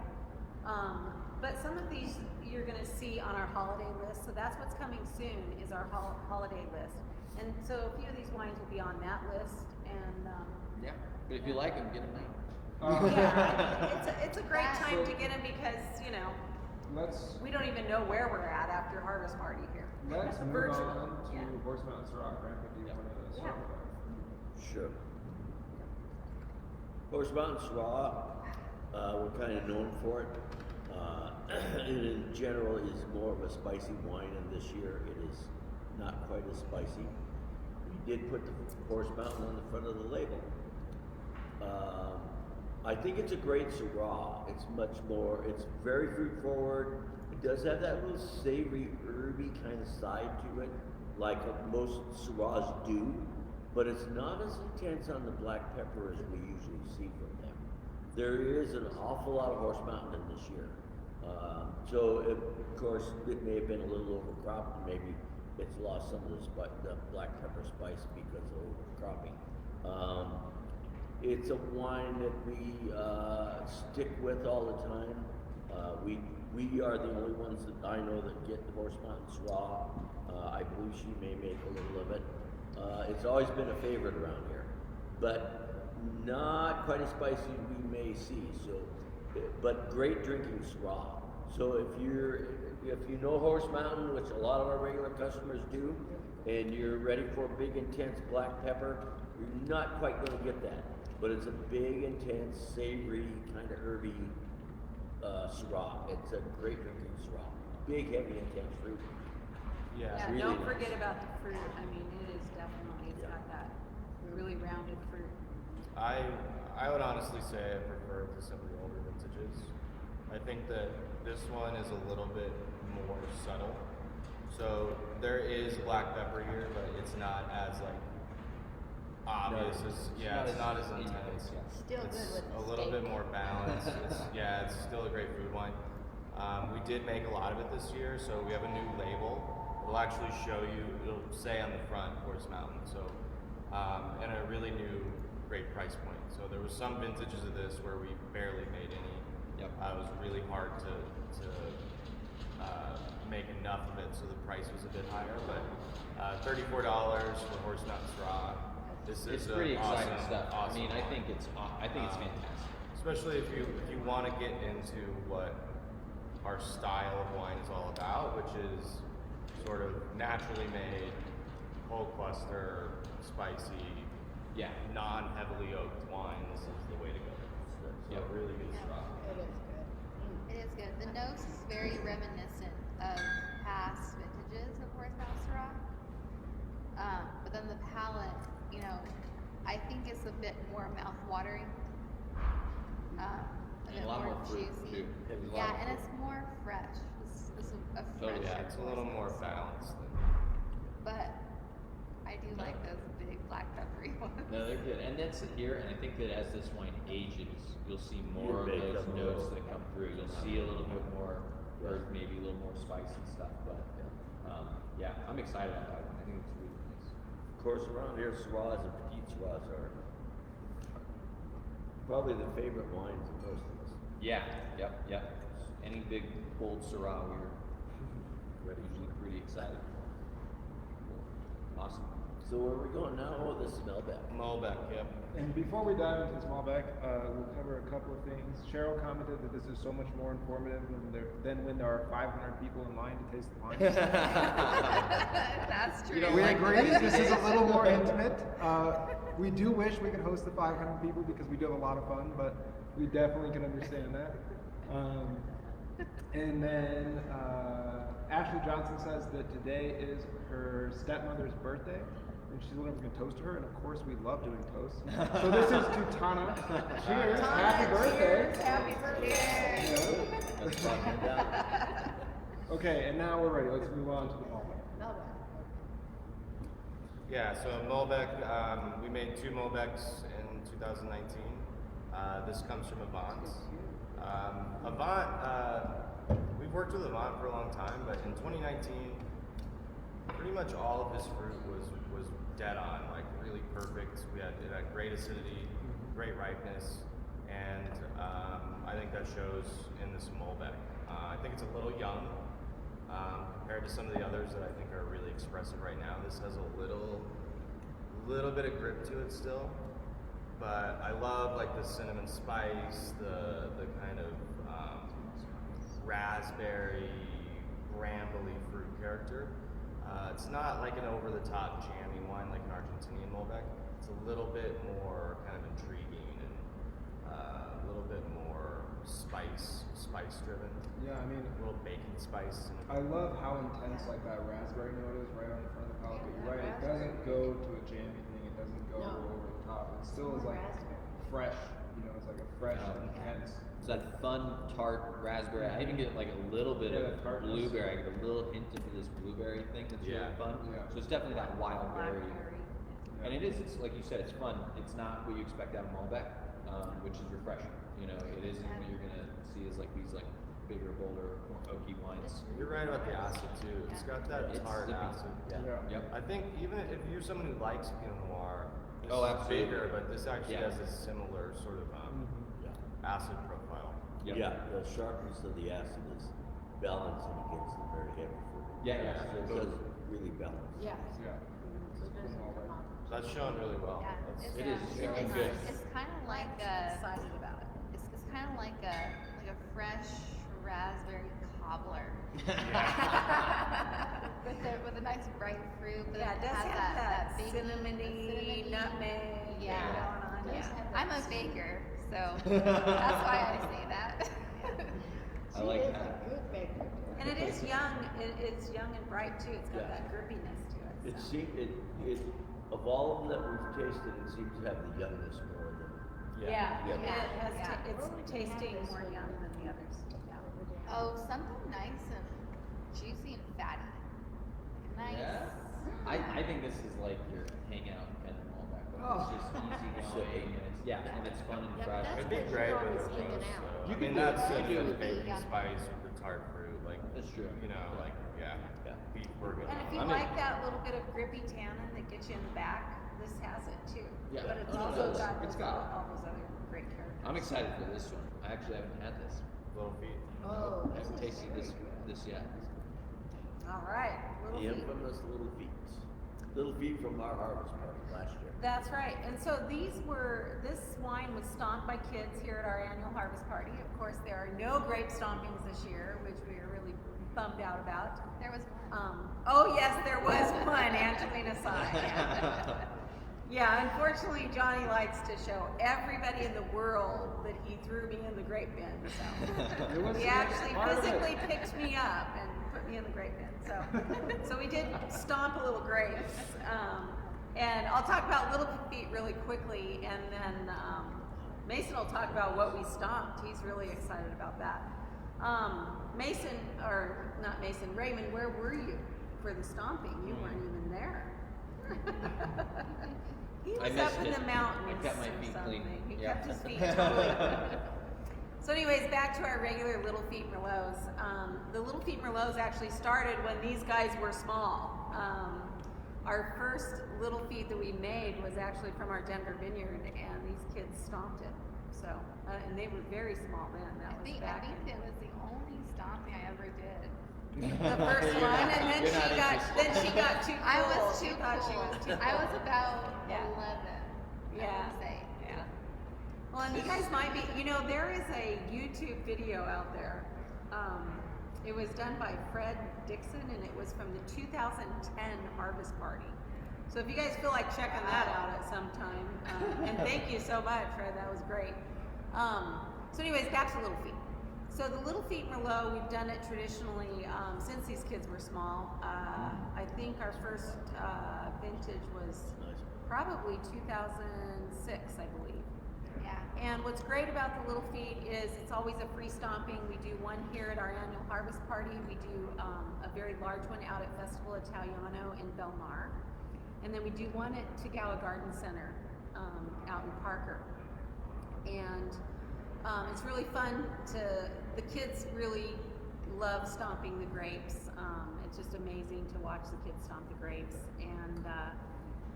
But some of these you're going to see on our holiday list. So that's what's coming soon is our holiday list. And so a few of these wines will be on that list. And Yeah. But if you like them, get them now. yeah, it's a great time to get them because Let's we don't even know where we're at after Harvest Party here. move Virtual. on to Yeah. Horse Mountain Syrah. Grandpa, do you want to start with that? Sure. Horse Mountain Syrah, we're kind of known for it. And in general, is more of a spicy wine, and this year it is not quite as spicy. We did put the Horse Mountain on the front of the label. I think it's a great Syrah. It's very fruit forward. It does have that little savory, herby kind of side to it, like most Syrahs do, but it's not as intense on the black pepper as we usually see from them. There is an awful lot of Horse Mountain in this year. Of course, it may have been a little overcropped. Maybe it's lost some of the black pepper spice because of overcropping. It's a wine that we stick with all the time. We We are the only ones that I know that get the Horse Mountain Syrah. I believe she may make a little of it. It's always been a favorite around here, but not quite as spicy as we may see. So, but great drinking Syrah. So if you know Horse Mountain, which a lot of our regular customers do, and you're ready for a big intense black pepper, you're not quite going to get that. But it's a big intense, savory, kind of herby Syrah. It's a great drinking Syrah. Big, heavy, intense fruit. Yeah. Yeah, really don't nice. forget about the fruit. I mean, it is definitely, it's got that really rounded fruit. I would honestly say I prefer to some of the older vintages. I think that this one is a little bit more subtle. So there is black pepper here, but it's not as like obvious as it's not as intense. Still It's good with a the little steak. bit more balanced. It's still a great food wine. We did make a lot of it this year, so we have a new label. It'll actually show you. It'll say on the front Horse Mountain. So and a really new great price point. So there was some vintages of this where we barely made any. Yep. It was really hard to make enough of it, so the price was a bit higher. But $34 for Horse Mountain Syrah. This It's is pretty exciting awesome, stuff. Awesome I mean, I wine. think it's fantastic. Especially if you want to get into what our style of wine is all about, which is sort of naturally made, whole cluster, spicy, Yeah. non-heavily oaked wine. This is the way to go. So Yep. really good Syrah. It is good. It is good. The nose is very reminiscent of past vintages of Horse Mountain Syrah. But then the palate, you know, I think it's a bit more mouth-watering. A bit a lot more fruit, juicy. too. There's a lot Yeah, of and fruit. it's more fresh. It's a Totally, fresher Yeah, it's a little more Horse Mountain balanced. But I do like those big black peppery ones. No, they're good, and that's here. And I think that as this wine ages, you'll see more of You make those them a notes little- that come through. You'll see a little bit more earth, maybe a little more spicy stuff. But yeah, I'm excited about that one. I think it's really nice. Of course, around here, Syrahs and Petit Syrahs are probably the favorite wines of most of us. Yeah, yep. Any big bold Syrah, we're usually pretty excited for. Awesome. So where are we going now? Oh, this is Malbec. Malbec, yep. And before we dive into this Malbec, we'll cover a couple of things. Cheryl commented that this is so much more informative than when there are 500 people in line to taste the wine. That's true. We agree. This is a little more intimate. We do wish we could host the 500 people because we do have a lot of fun, but we definitely can understand that. And then Ashley Johnson says that today is her stepmother's birthday, and she's wondering if we can toast to her. And of course, we love doing toasts. So this is to Tana. Cheers! Happy birthday! Cheers, happy birthday! That's fun. Okay, and now we're ready. Let's move on to the Malbec. No, but Yeah, so Malbec, we made 2 Malbecs in 2019. This comes from Avant. We've worked with Avant for a long time, but in 2019, pretty much all of this fruit was dead on, like really perfect. It had great acidity, great ripeness, and I think that shows in this Malbec. I think it's a little young compared to some of the others that I think are really expressive right now. This has a little bit of grip to it still, but I love like the cinnamon spice, the kind of raspberry, brambly fruit character. It's not like an over-the-top jammy wine like an Argentinian Malbec. It's a little bit more kind of intriguing and a little bit more spice-driven. Yeah, I mean, A little baking spice. I love how intense like that raspberry note is right on the front of the palate. But you're right, it doesn't go to a jammy thing. It doesn't go No. over the top. It still is like raspberry. fresh. You know, it's like a fresh, Yeah. intense. It's that fun tart raspberry. I even get like a little bit Yeah, of the tartness. blueberry. I get a little hint of this blueberry thing that's Yeah. really fun. Yeah. So it's definitely that wild berry. Blackberry. And it's like you said, it's fun. It's not what you expect out of Malbec, which is refreshing. You know, it isn't what you're gonna see as like these like bigger, bolder, more oaky wines. You're right about the acid too. It's got that It's tart zippy. acid. Yeah. Yep. I think even if you're someone who likes Pinot Noir, this Oh, is absolutely. bigger, but this actually Yeah. has a similar sort of Mm-hmm. Yeah. acid profile. Yep. Yeah, the sharpness of the acid is balancing against the very heavy fruit. Yeah. So it does really balance. Yeah. Yeah. So it doesn't come out. That's showing really well. Yeah, That's, It is very it's, good. It's kind of like I'm excited about it. it's kind of like a fresh raspberry cobbler with a nice bright fruit. But Yeah, it does has have that baking, cinnamony, nutmeg Yeah. going on. It does Yeah. have I'm a that baker, so that's why I say that. I like She is that. a good baker. And it is young. It's young and bright too. It's got Yeah. that grippiness to it. It so. it of all of them that we've tasted, it seems to have the youngness more than. Yeah, Yeah. it has Yeah. it's Where would you have tasting this more one? young than the others. Yeah. Oh, something nice and juicy and fatty. Nice. Yeah. I think this is like your hangout kind of moment. Oh. It's just easy going and it's fun and Yeah, fresh. that's it'd be what great you're with always the eating roast. out. So. You I can mean, do that's that. a You good can do baking that. spice with the tart fruit. Like, That's true. you know, like, yeah. Yeah. Beef burger. And if you I'm like that little bit of grippy tannin that gets you in the back, this has it too. Yeah. But it's Oh, also it does. got, It's got it. all those other great characters. I'm excited for this one. I actually haven't had this. Little feet. Oh, I this haven't is tasted very this good. yet. All right, little The feet. infamous Little Feats. Little Feet from our harvest party last year. That's right. And so this wine was stomped by kids here at our annual harvest party. Of course, there are no grape stompings this year, which we are really bummed out about. There was one. Oh yes, there was one, Angelina saw it. Yeah, unfortunately, Johnny likes to show everybody in the world that he threw me in the grape bin. So he actually physically picked me up and put me in the grape bin. So we did stomp a little grapes. And I'll talk about Little Feet really quickly, and then Mason will talk about what we stomped. He's really excited about that. Raymond, where were you for the stomping? You weren't even there. He was I up missed in it. the mountains I kept my or feet something. clean. He Yeah. kept his feet totally clean. So anyways, back to our regular Little Feet Merlots. The Little Feet Merlots actually started when these guys were small. Our first Little Feet that we made was actually from our Denver vineyard, and these kids stomped it. So, and they were very small then. That was I back think in it was the only stomping I ever did. the first You're one, not- and then you're not she got too cool. I was She too thought cool. she was too I cool. was about Yeah. 11. I Yeah. would say. Yeah. Well, and you guys might be, there is a YouTube video out there. It was done by Fred Dixon, and it was from the 2010 Harvest Party. So if you guys feel like checking that out at some time, and thank you so much, Fred, that was great. So anyways, back to Little Feet. So the Little Feet Merlot, we've done it traditionally since these kids were small. I think our first vintage was Nice. probably 2006, I believe. Yeah. And what's great about the Little Feet is it's always a free stomping. We do one here at our annual harvest party. We do a very large one out at Festival Italiano in Belmar. And then we do one at Tagawa Garden Center out in Parker. And it's really fun the kids really love stomping the grapes. It's just amazing to watch the kids stomp the grapes. And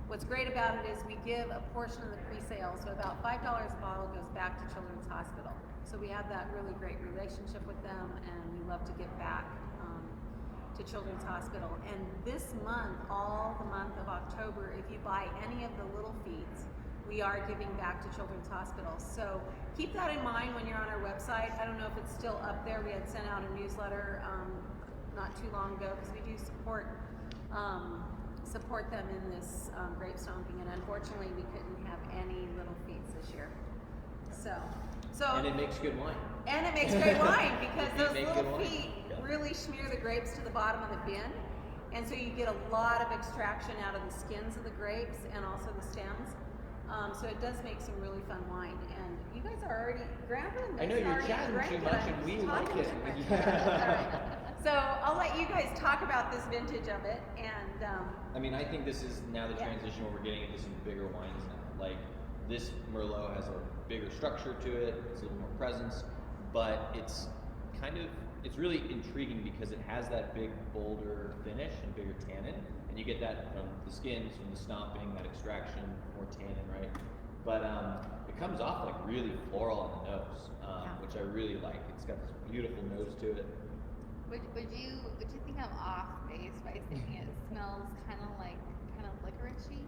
what's great about it is we give a portion of the pre-sale, so about $5 a bottle goes back to Children's Hospital. So we have that really great relationship with them, and we love to give back to Children's Hospital. And this month, all the month of October, if you buy any of the Little Feeds, we are giving back to Children's Hospital. So keep that in mind when you're on our website. I don't know if it's still up there. We had sent out a newsletter not too long ago because we do support them in this grape stomping, and unfortunately we couldn't have any Little Feeds this year. So And it makes good wine. and it makes great wine because Feet those make little good wine. feet really smear the grapes to the bottom of the bin. And so you get a lot of extraction out of the skins of the grapes and also the stems. So it does make some really fun wine. And you guys are already, Grandpa and I know Mason you're already chatting drank too it. much I'm and we just like talking it. too much. Sorry. So I'll let you guys talk about this vintage of it. And I mean, I think this is now the Yeah. transition where we're getting into some bigger wines now. Like, this Merlot has a bigger structure to it, it's a little more presence, but it's really intriguing because it has that big, bolder finish and bigger tannin, and you get that from the skins, from the stomping, that extraction, more tannin, right? But it comes off like really floral on the nose, which I really like. It's got this beautiful nose to it. Would you think I'm off base by saying it smells kind of licoricey?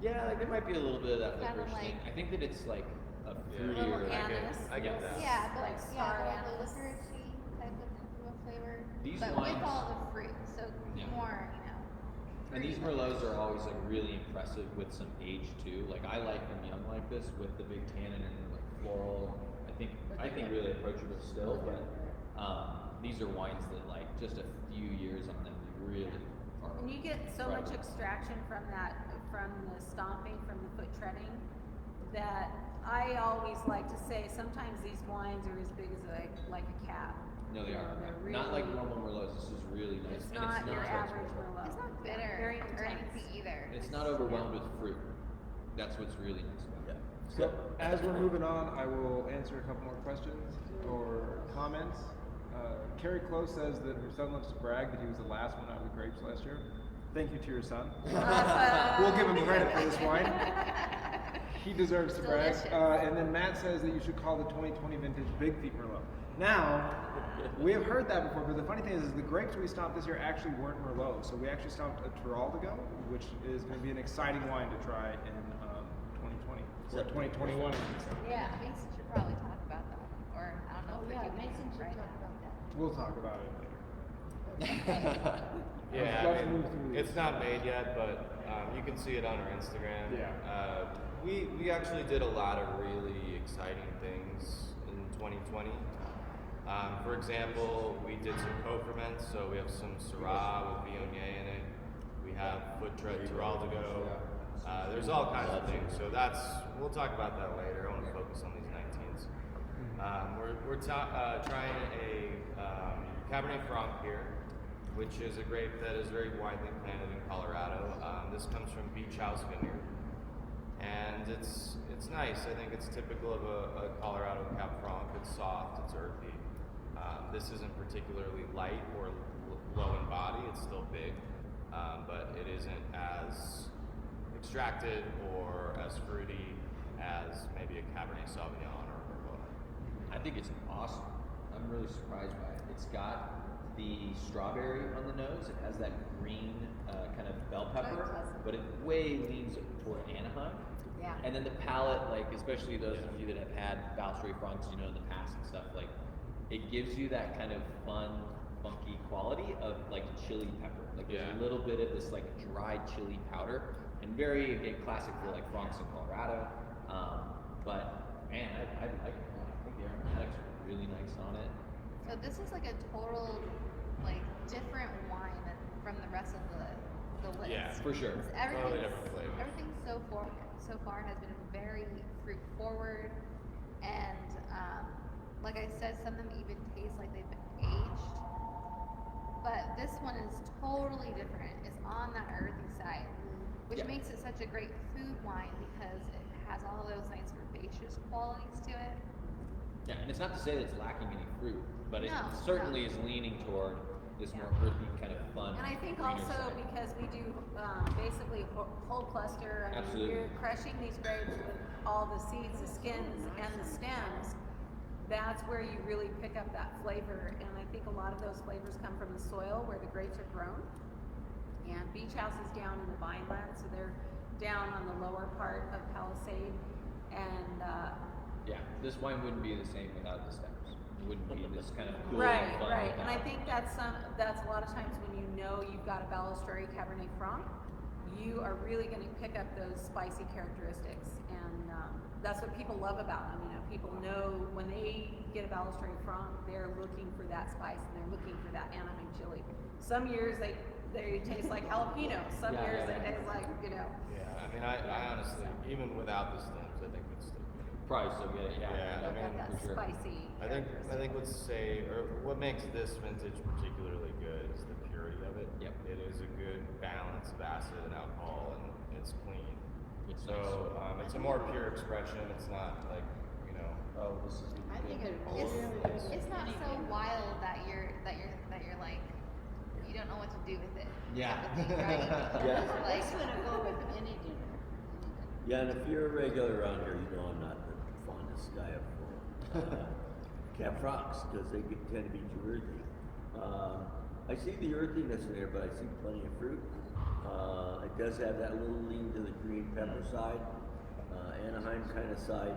Yeah, like there might be a little bit of that Kinda licorice thing. like- I think that it's like a Yeah. fruitier. Anise. I get that. Yeah, but Like like star the anise. licoricey type of flavor. These but wines- with all the fruit, so Yeah. more, And these Merlots are always like really impressive with some age too. Like I like them young like this with the big tannin and the like floral. I think really approachable still, but these are wines that like just a few years on them they really are. And you get so much incredible. extraction from the stomping, from the foot treading, that I always like to say sometimes these wines are as big as like a cat. No, they You know, are. they're Not like really- normal Merlots. This is really nice. It's and not your it's average Merlot. It's not bitter Very or intense. anything either. And it's not overwhelmed with fruit. That's what's really nice about it. So as we're moving on, I will answer a couple more questions or comments. Carrie Close says that her son loves to brag that he was the last one out of the grapes last year. Thank you to your son. We'll give him credit for this wine. He deserves to brag. Delicious. And then Matt says that you should call the 2020 vintage Big Feet Merlot. Now, we have heard that before, but the funny thing is the grapes we stomped this year actually weren't Merlot. So we actually stomped a Teraldigo, which is going to be an exciting wine to try in 2020. Or 2021. Yeah, Mason should probably talk about that. Or I don't know Oh if yeah, we can Mason should right talk now. about that. We'll talk about it later. Yeah, Let's I mean, move through it's these. not made yet, but you can see it on our Instagram. Yeah. We actually did a lot of really exciting things in 2020. For example, we did some co-ferments, so we have some Syrah with Biodnyamic in it. We have foot tread Teraldigo. There's all kinds of things. So we'll talk about that later. I want to focus on these 19s. We're trying a Cabernet Franc here, which is a grape that is very widely planted in Colorado. This comes from Beach House Vineyard, and it's nice. I think it's typical of a Colorado Cab Franc. It's soft, it's earthy. This isn't particularly light or low in body. It's still big, but it isn't as extracted or as fruity as maybe a Cabernet Sauvignon or a Merlot. I think it's awesome. I'm really surprised by it. It's got the strawberry on the nose. It has that green kind of bell pepper, but it way leans toward Anaheim. Yeah. And then the palate, like especially those of you that have had Balistreri Francs, in the past and stuff, like it gives you that kind of fun, funky quality of like chili pepper. Like there's Yeah. a little bit of this like dried chili powder, and very again classic for like Francs in Colorado. But man, I like it. I think the aromatics are really nice on it. So this is like a total, different wine from the rest of the list. Yeah, For sure. It's Totally different flavors. Everything so far has been very fruit forward, and like I said, some of them even taste like they've been aged. But this one is totally different. It's on that earthy side, which Yeah. makes it such a great food wine because it has all those nice herbaceous qualities to it. Yeah, and it's not to say that it's lacking any fruit, but it No, certainly no. is leaning toward this Yeah. more earthy kind of fun. And I think greener also side. because we do basically whole cluster, I mean, Absolutely. you're crushing these grapes with all the seeds, the skins, and the stems. That's where you really pick up that flavor. And I think a lot of those flavors come from the soil where the grapes are grown. And Beach House is down in the Vineland, so they're down on the lower part of Palisade. And Yeah, this wine wouldn't be the same without the stems. It wouldn't be this kind of cool right, and fun. right. And I without- think that's a lot of times when you know you've got a Balistreri Cabernet Franc, you are really going to pick up those spicy characteristics, and that's what people love about them. People know when they get a Balistreri Franc, they're looking for that spice and they're looking for that Anaheim chili. Some years they taste like jalapeno. Some Yeah, years yeah, they yeah. taste like Yeah, I mean, I honestly, even without the stems, I think it's still good. Probably still get it. Yeah, Yeah, I they've mean, got that for sure. spicy. I think what's what makes this vintage particularly good is the purity of it. Yep. It is a good balance of acid and alcohol, and it's clean. It's So it's a more pure expression. It's not like oh, this is. I think it It's not so wild that you're like you don't know what to do with it. Yeah. type of thing, right? Yeah. Like, It's gonna go with any dinner. Yeah, and if you're a regular around here, you know I'm not the fondest guy of Cab Francs because they tend to be too earthy. I see the earthiness in there, but I see plenty of fruit. It does have that little lean to the green pepper side, Anaheim kind of side.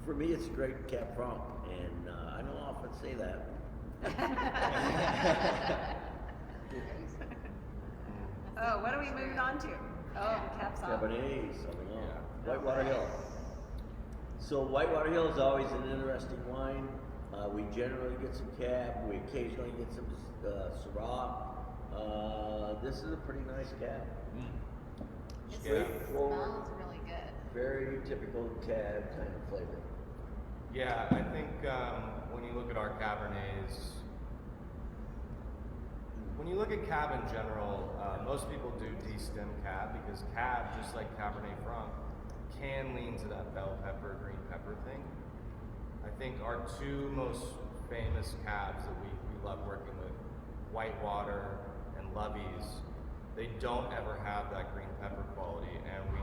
For me, it's a great Cab Franc, and I don't often say that. Oh, what are we moving on to? Oh, the Cab Sauv. Cabernet Sauvignon, Whitewater Hill. So Whitewater Hill is always an interesting wine. We generally get some Cab. We occasionally get some Syrah. This is a pretty nice Cab. It Straightforward, smells really good. very typical Cab kind of flavor. Yeah, I think when you look at our Cabernets, when you look at Cab in general, most people do de-stem Cab because Cab, just like Cabernet Franc, can lean to that bell pepper, green pepper thing. I think our two most famous Cabs that we love working with, Whitewater and Lovey's, they don't ever have that green pepper quality, and we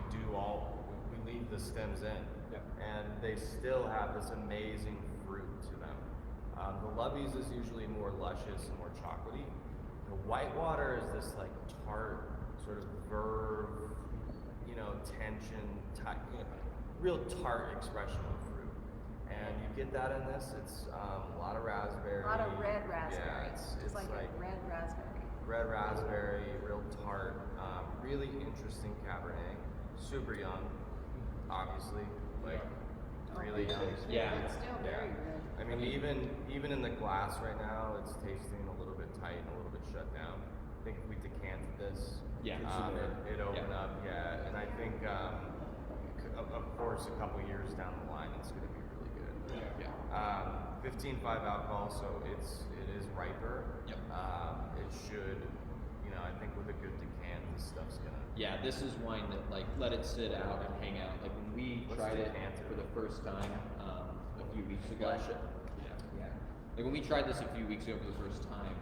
leave the stems in, and they still have this amazing fruit to them. The Lovey's is usually more luscious and more chocolatey. The Whitewater is this like tart, sort of verve, tension, real tart expression of fruit. And you get that in this. It's a lot of raspberry. A lot of red raspberry. Yeah, it's like a red raspberry. red raspberry, real tart, really interesting Cabernet. Super young, obviously, like really young. Yeah. It's still very good. I mean, even in the glass right now, it's tasting a little bit tight and a little bit shut down. I think we decanted this. Yeah. It opened up, and I think, of course, a couple years down the line, it's going to be really good. Yeah. 15.5 alcohol, so it is riper. Yep. It should, I think with a good decant, this stuff's gonna. Yeah, this is wine that like let it sit out and hang out. Like when we Let's tried it decant it. for the first time a few weeks ago. Flash it. Yeah. Like when we tried this a few weeks ago for the first time,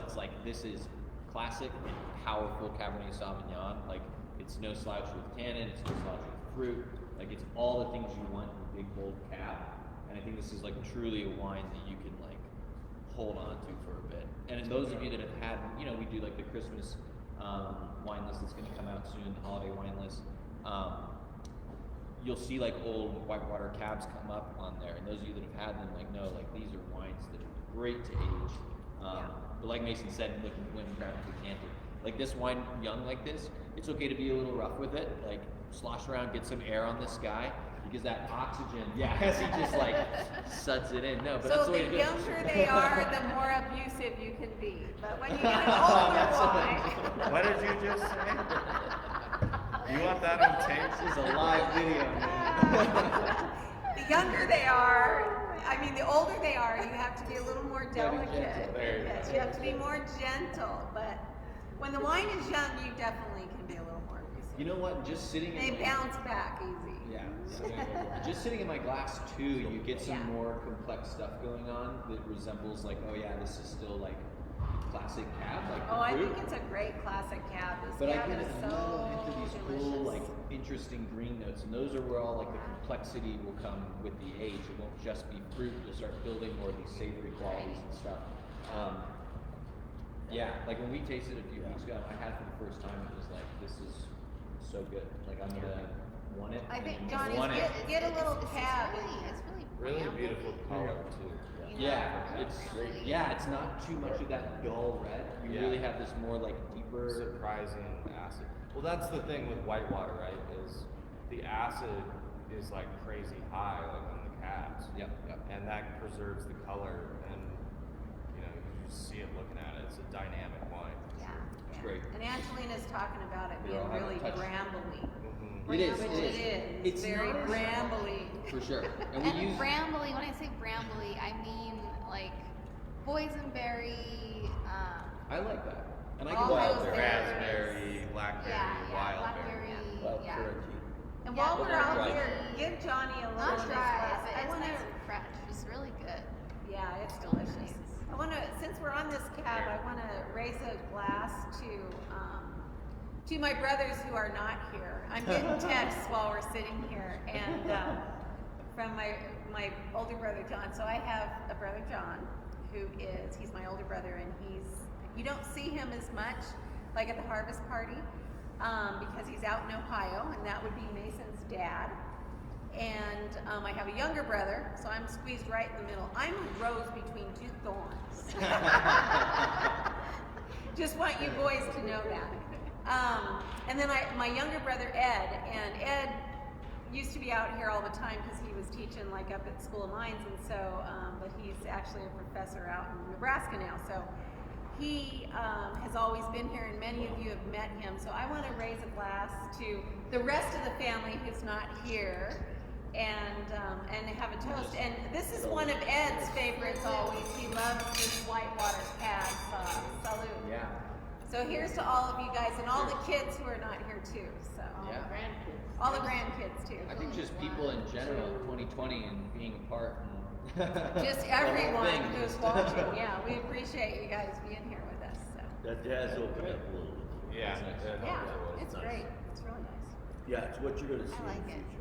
it's like this is classic and powerful Cabernet Sauvignon. Like it's no slouch with tannin, it's no slouch with fruit. Like it's all the things you want in a big bold cab. And I think this is like truly a wine that you can like hold on to for a bit. And those of you that have had, we do like the Christmas wine list that's going to come out soon, the holiday wine list. You'll see like old Whitewater Cabs come up on there, and those of you that have had them know like these are wines that are great to age. But like Mason said, looking when grab and decanted, like this wine young like this, it's okay to be a little rough with it, like slosh around, get some air on this guy. Because that oxygen, as he just like suds it in. No, but that's So the way to the do it. younger they are, the more abusive you can be. But when you get an older wine, What did you just say? You want that on tape? This is a live video, man. the younger they are, the older they are, you have to be a little more delicate. gentle. There you Yes, go. you have to be more gentle. But when the wine is young, you definitely can be a little more abusive. You know what? Just sitting They in bounce back easy. yeah. Just sitting in my glass too, you get some more complex stuff going on that resembles like, oh yeah, this is still like classic cab, like the Oh, I fruit. think it's a great classic cab. This But I cab get is a little into so these delicious. cool, like interesting green notes, and those are where all like the complexity will come with the age. It won't just be fruit; you'll start building more of these savory qualities and stuff. Like when we tasted it a few weeks ago, I had it for the first time. It was like, this is so good. Like I'm gonna want it. I think and Johnny, want it. get a little cab. It's really Really brown. beautiful color too. Yeah, it's not too much of that dull red. You Yeah. really have this more like deeper. Surprising acid. Well, that's the thing with Whitewater, right? Is the acid is like crazy high, like on the cabs. Yep. And that preserves the color, and you just see it looking at it. It's a dynamic wine. Yeah. It's great. And Angelina's talking about it We being all have a really touch. brambly. Mm-hmm. It is. Which It is. it is. It's very not as- brambly. For sure. And we And use. brambly, when I say brambly, I mean like boysenberry, I like that. And I All can those wild berries. Raspberry, blackberry, wild berry. Wild yeah. Cherokee. And Yeah, while we're out dry. here, give Johnny a little Not of this dry, glass. but I it's want nice to. and fresh. It's really good. Yeah, it's Really delicious. nice. I want to, since we're on this cab, I want to raise a glass to my brothers who are not here. I'm getting texts while we're sitting here, and from my older brother John. So I have a brother John, he's my older brother, and you don't see him as much, like at the harvest party, because he's out in Ohio, and that would be Mason's dad. And I have a younger brother, so I'm squeezed right in the middle. I'm a rose between two thorns. Just want you boys to know that. And then my younger brother Ed, and Ed used to be out here all the time because he was teaching like up at School of Mines, and so, but he's actually a professor out in Nebraska now. So he has always been here, and many of you have met him. So I want to raise a glass to the rest of the family who's not here, and have a toast. And this is one of Ed's favorites always. He loves this whitewater cab sauce. Salud. Yeah. So here's to all of you guys and all the kids who are not here too. So Yeah. Grandkids. all the grandkids too. I think just people in general, 2020 and being apart and Just the whole everyone thing who's just- watching. Yeah, we appreciate you guys being here with us. So That has opened up a little bit. Yeah. yeah, it's great. It's really nice. Yeah, it's what you're gonna see I like in the it. future.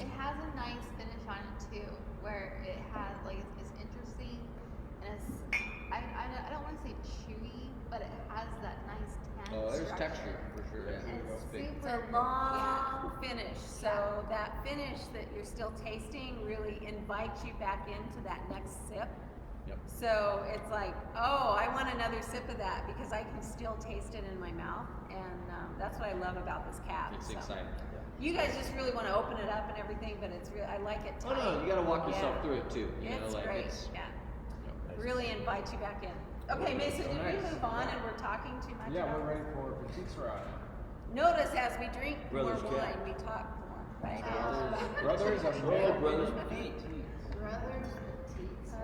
It has a nice finish on it too, where it has like it's interesting and it's I don't want to say chewy, but it has that nice tannin Oh, there's structure. texture for sure. Yeah. And it's big. It's super a long finish, so that finish that you're still tasting really invites you back into that next sip. Yep. So it's like, oh, I want another sip of that because I can still taste it in my mouth, and that's what I love about this cab. It's so. exciting. You guys just really want to open it up and everything, but it's I like it Oh tight. no, you gotta walk yourself Yeah. through it too. You It's know, like great. it's Yeah, Yep. really invites you back in. Okay, Mason, did we move on and we're talking too much? Yeah, about we're ready this? for Petit Syrah. Notice as we drink Brothers more Cat. wine, we talk more, right? Brothers of Oh, brothers Petit. Brothers Petites.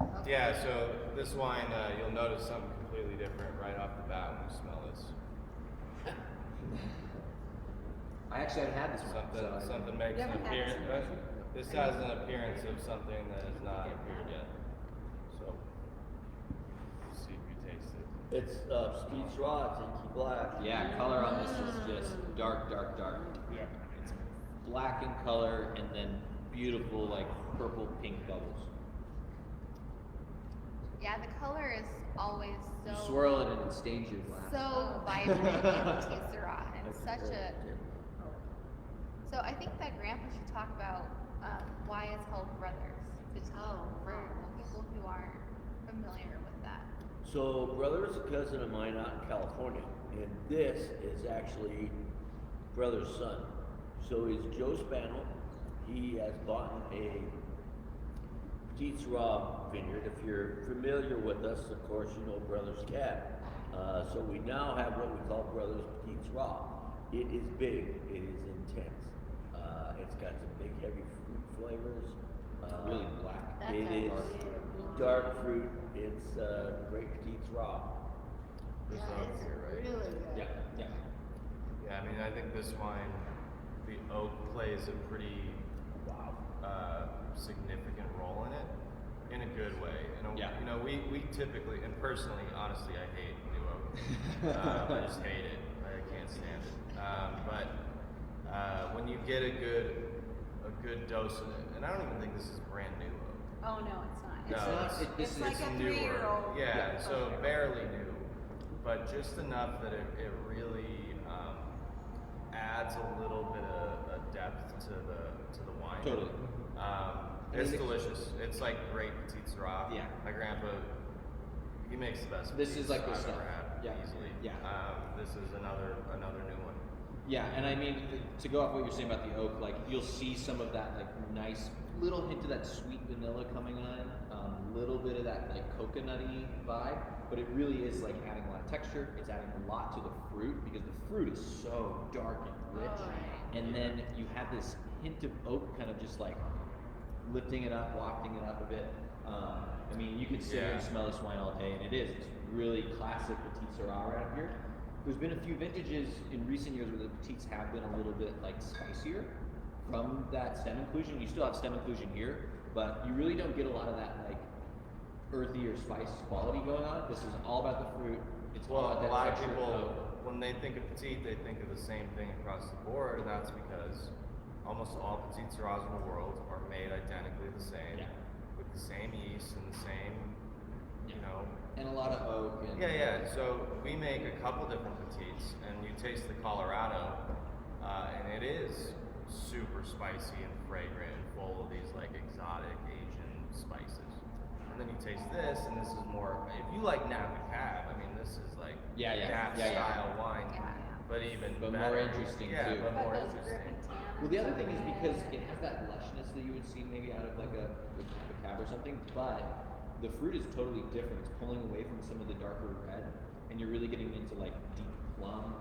Okay. Yeah, so this wine, you'll notice something completely different right off the bat when you smell this. I actually haven't had this one. Something makes You an haven't had appearance. this This has an appearance of something that has not appeared yet. So, let's see if you taste it. It's Speed Syrah, it's inky black. Yeah, color on this is just dark, dark, dark. Yeah. It's black in color and then beautiful like purple pink bubbles. Yeah, the color is always You so swirl it and it stains your glass. so vibrant in Petit Syrah, and it's such a. So I think that Grandpa should talk about why it's called Brothers, just for people who aren't familiar with that. So, brother is a cousin of mine out in California, and this is actually brother's son. So he's Joe Spaniel. He has bought a Petit Syrah vineyard. If you're familiar with us, of course, you know Brothers Cab. So we now have what we call Brothers Petit Syrah. It is big. It is intense. It's got some big, heavy fruit flavors. Really black. That It sounds is really dark fruit. It's great Petit Syrah. There's Yeah, oak it's here, right? really good. Yeah, yeah. Yeah, I mean, I think this wine, the oak plays a pretty significant role in it, in a good way. Yeah. You know, we typically, and personally, honestly, I hate new oak. I just hate it. I can't stand it. But when you get a good dose of it, and I don't even think this is brand new oak. Oh no, it's not. No, It's like a newer. 3-year-old. Yeah, so Okay. barely new, but just enough that it really adds a little bit of a depth to the wine. Totally. It's mean, delicious. It's like great Petit Syrah. Yeah. My grandpa, he makes the best. This Petit is like the Syrah I've stuff. ever had, Yeah. easily. Yeah. This is another new one. Yeah, and I mean, to go off what you're saying about the oak, like you'll see some of that like nice little hint of that sweet vanilla coming on, little bit of that like coconutty vibe, but it really is like adding a lot of texture. It's adding a lot to the fruit because the fruit is so dark and rich, and then you have this hint of oak kind of just like lifting it up, wafting it up a bit. I mean, you could sit here and smell this wine all day, and it is. It's really classic Petit Syrah right here. There's been a few vintages in recent years where the Petites have been a little bit like spicier from that stem inclusion. You still have stem inclusion here, but you really don't get a lot of that like earthy or spice quality going on. This is all about the fruit. It's all Well, about a that lot of texture people, oak. when they think of petite, they think of the same thing across the board. That's because almost almost all petite syrahs in the world are made identically the same, Yeah. with the same yeast and the same, you know. And a lot of oak. And Yeah. So we make a couple different petites, and you taste the Colorado, and it is super spicy and fragrant and full of these like exotic Asian spices. And then you taste this, and this is more. If you like Napa Cab, I mean, this is like Yeah. Napa style wine, Yeah. but even But better. more interesting, yeah, too. but more Those interesting. dripping tannins. Well, the other thing is because it has that lushness that you would see maybe out of like a cab or something, but the fruit is totally different. It's pulling away from some of the darker red, and you're really getting into like deep plum.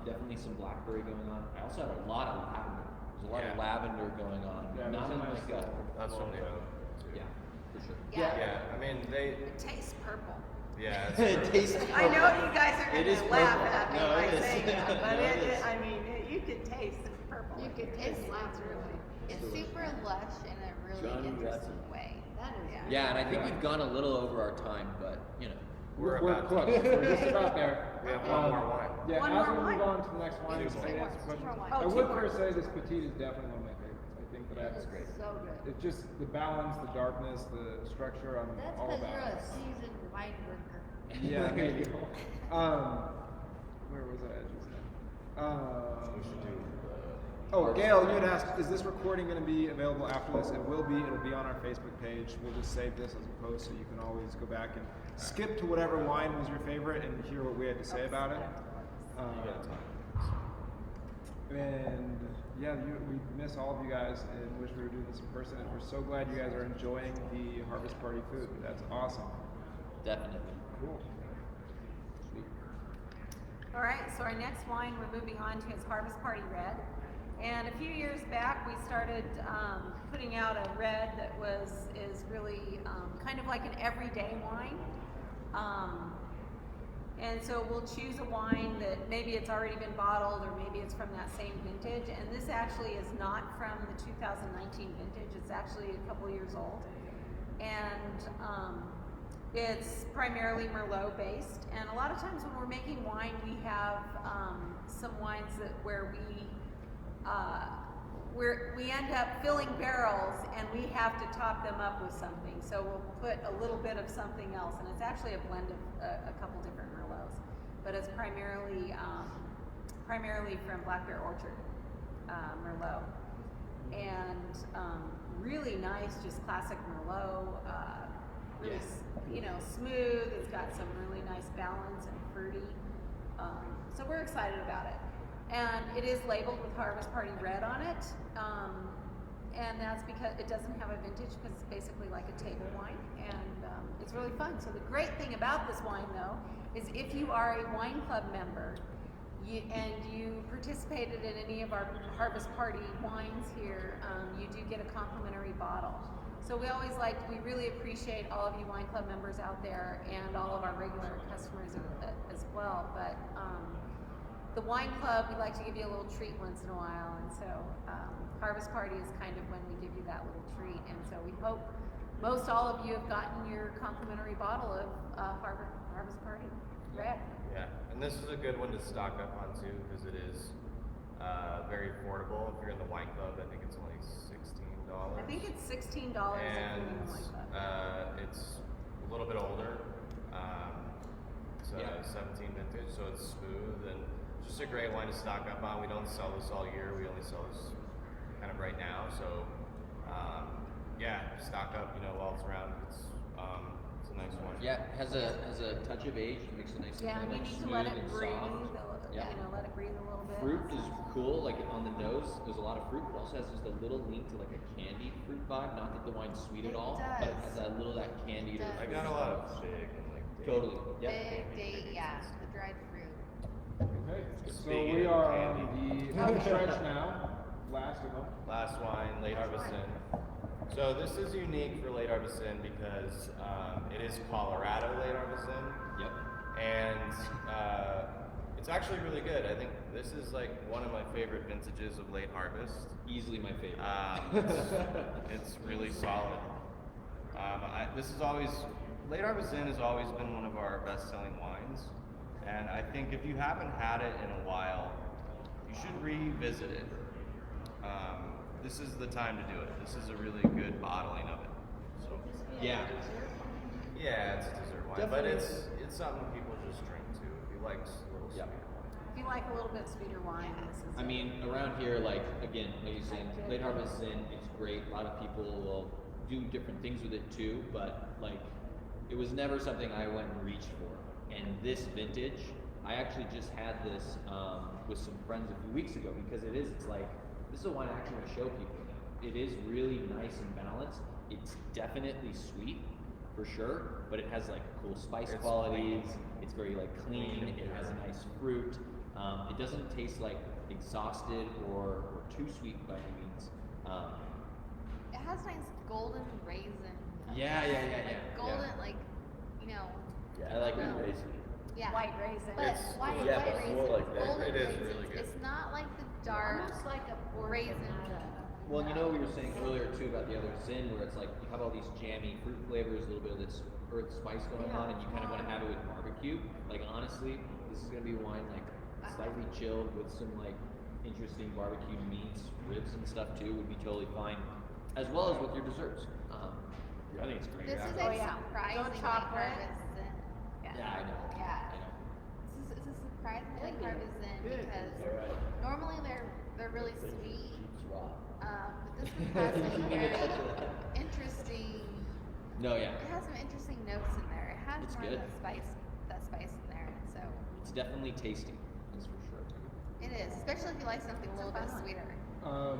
Definitely some blackberry going on. I also had a lot of lavender. There's a lot of lavender going on. Yeah, Not in there's a like nice a That's from the oak. too. yeah, for sure. Yeah. I mean, they. It tastes purple. Yeah. It's It perfect. tastes I know you guys are It going is to laugh purple. at me No, by it is. saying that, but No, it is. I mean, you could taste the purple. You could taste It's really. It's super lush in a really John, you got interesting way. That is. Yeah. Yeah, and I think we've gone a little over our time, but you know. We're We're about close. to- We're just about there. We have one more wine. Yeah, One as more we wine? move on to the next wine, Two just more. to answer Two questions. more wines. Oh, I two would more. first say this petite is definitely one of my favorites. I think that That's great. So good. it's just the balance, the darkness, the structure. I'm That's all because about. you're a it. seasoned wine drinker. Yeah, maybe. Where was I just now? We should do. Oh, Gail, you had asked, is this recording going to be available after this? It will be. It'll be on our Facebook page. We'll just save this as a post so you can always go back and skip to whatever wine was your favorite and hear what we had to say about it. You got time. And yeah, we miss all of you guys and wish we were doing this in person. And we're so glad you guys are enjoying the Harvest Party food. That's awesome. Definitely. Cool. Sweet. All right, so our next wine we're moving on to is Harvest Party Red. And a few years back, we started putting out a red that is really kind of like an everyday wine. And so we'll choose a wine that maybe it's already been bottled or maybe it's from that same vintage. And this actually is not from the 2019 vintage. It's actually a couple years old. And it's primarily Merlot based. And a lot of times when we're making wine, we have some wines where we end up filling barrels and we have to top them up with something. So we'll put a little bit of something else, and it's actually a blend of a couple different Merlots, but it's primarily from Black Bear Orchard Merlot, and really nice, just classic Merlot. Really, smooth. It's got some really nice balance and fruity. So we're excited about it. And it is labeled with Harvest Party Red on it. And that's because it doesn't have a vintage because it's basically like a table wine. And it's really fun. So the great thing about this wine, though, is if you are a wine club member and you participated in any of our Harvest Party wines here, you do get a complimentary bottle. So we really appreciate all of you wine club members out there and all of our regular customers as well. But the wine club, we like to give you a little treat once in a while, and so Harvest Party is kind of when we give you that little treat. And so we hope most all of you have gotten your complimentary bottle of Harvest Party Red. Yeah, and this is a good one to stock up on too because it is very affordable. If you're in the wine club, I think it's only $16. I think it's $16 and if you're in the wine club. it's a little bit older. It's a Yeah. 17 vintage, so it's smooth and just a great wine to stock up on. We don't sell this all year. We only sell this kind of right now. So stock up. While it's around, it's a nice wine. Yeah, it has a touch of age. It makes it nice Yeah, and you kind of need to smooth let it and breathe. soft. Yeah. Let it breathe a little bit. Fruit is cool, like on the nose, there's a lot of fruit, but also has just a little lean to like a candied fruit vibe. Not that the wine's sweet at It all, but it does. has that little candied or It does. I got a lot of fig and like date. Totally. Yeah. Big date, yeah, the dried fruit. Okay. It's So big we and are on candy. the home stretch now. Last of them. Last wine, late harvest sin. So this is unique for late harvest sin because it is Colorado late harvest sin, Yep. and it's actually really good. I think this is like one of my favorite vintages of late harvest. Easily my favorite. It's really solid. This is always late harvest sin has always been one of our best-selling wines, and I think if you haven't had it in a while, you should revisit it. this is the time to do it. This is a really good bottling of it. So Yeah. yeah, it's a dessert wine, but it's something people just drink too. If you like a little Yeah. sweet wine. If you like a little bit sweeter wine, this is I mean, around here, like again, like you said, late harvest in, it's great. A lot of people will do different things with it too, but like, it was never something I went and reached for. And this vintage, I actually just had this with some friends a few weeks ago because it's like, this is a wine I actually want to show people now. It is really nice and balanced. It's definitely sweet, for sure, but it has like cool spice It's qualities. clean. It's very like clean. It has a nice fruit. It doesn't taste like exhausted or too sweet by any means. It has nice golden raisin. Yeah. Like golden, Yeah. like, you know, Yeah, I like No. the raisin. yeah. white raisin. But It's- white, yeah, white but raisin. more like that. Golden It is raisins. really good. It's not like the dark Almost like a pork raisin. panada. Well, you know, we were saying earlier too about the other Zin, where it's like you have all these jammy fruit flavors, a little bit of this earth spice going on, and you kind of want to have it with barbecue. Like honestly, this is gonna be a wine like slightly chilled with some like interesting barbecue meats, ribs and stuff too would be totally fine, as well as with your desserts. I think it's great. This is Oh, a yeah. surprising Don't late chocolate. harvest Zin. Yeah, I know. Yeah. I know. This is a surprising late harvest Zin because All right. normally they're really sweet. She's raw. But this one has some You need to touch very that. interesting. No, yeah. It has some interesting notes in there. It has It's more good. of that spice in there. So It's definitely tasty. That's for sure. it is, especially if you like something a little bit fun one. sweeter.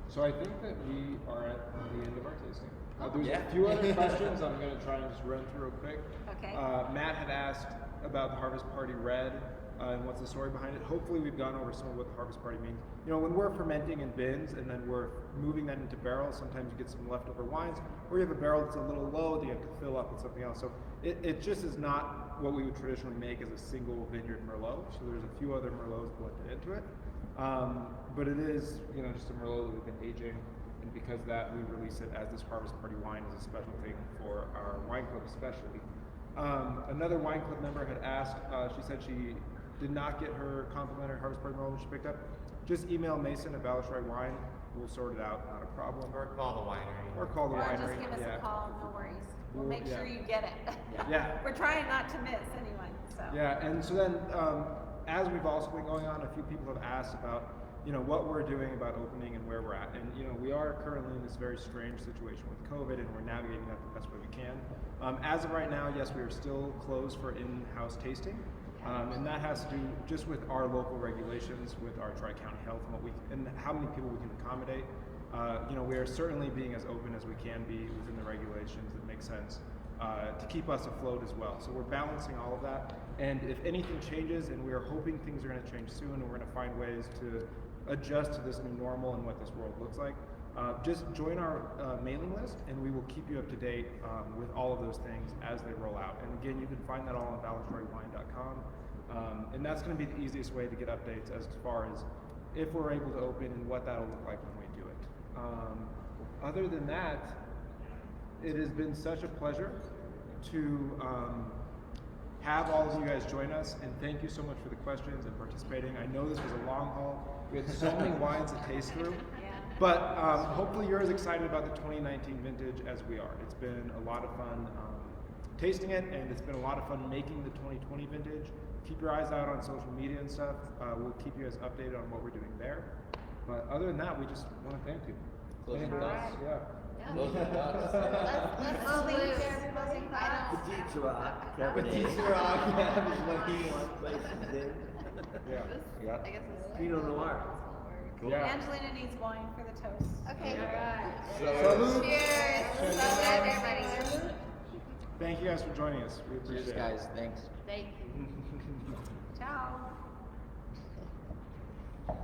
So I think that we are at the end of our tasting. There's Yeah. a few other questions I'm going to try and just run through real quick. Okay. Matt had asked about the Harvest Party Red and what's the story behind it. Hopefully we've gone over some of what the Harvest Party means. You know, when we're fermenting in bins and then we're moving that into barrels, sometimes you get some leftover wines, or you have a barrel that's a little low that you have to fill up with something else. So it just is not what we would traditionally make as a single vineyard Merlot. So there's a few other Merlots blended into it. But it is, you know, just a Merlot that we've been aging. And because of that, we release it as this Harvest Party wine as a special thing for our wine club especially. Another wine club member had asked, she said she did not get her complimentary Harvest Party Merlot she picked up. Just email Mason at Balistreri Wine. We'll sort it out, not a problem. Or call the winery. Or call the Or winery. just give us yeah. a call, no worries. We'll We'll- make yeah. sure you get it. Yeah. We're trying not to miss anyone, so. Yeah, and so then, as we've also been going on, a few people have asked about, you know, what we're doing about opening and where we're at. And, you know, we are currently in this very strange situation with COVID, and we're navigating that the best way we can. As of right now, yes, we are still closed for in-house tasting. And that has to do just with our local regulations, with our Tri-County Health, and how many people we can accommodate. You know, we are certainly being as open as we can be within the regulations that make sense to keep us afloat as well. So we're balancing all of that. And if anything changes, and we are hoping things are going to change soon, and we're going to find ways to adjust to this new normal and what this world looks like, just join our mailing list, and we will keep you up to date with all of those things as they roll out. And again, you can find that all on balistreriwine.com. And that's going to be the easiest way to get updates as far as if we're able to open and what that'll look like when we do it. Other than that, it has been such a pleasure to have all of you guys join us, and thank you so much for the questions and participating. I know this was a long haul. We had so many wines to taste through. Yeah. But hopefully you're as excited about the 2019 vintage as we are. It's been a lot of fun tasting it, and it's been a lot of fun making the 2020 vintage. Keep your eyes out on social media and stuff. We'll keep you guys updated on what we're doing there. But other than that, we just want to thank you. Closing Anybody thoughts? else? Yeah. Closing thoughts. Let's Salute salute. to everybody. I don't. Petite Rock, Cabernet. Petite Rock, yeah, is what he One place is in. Yeah. Yeah. I guess it's Pinot Noir. Cool. Yeah. Angelina needs wine for the toast. Okay. Salute. Cheers. Salute, everybody. Thank you guys for joining us. We appreciate Cheers, it. guys. Thanks. Thank you. Ciao.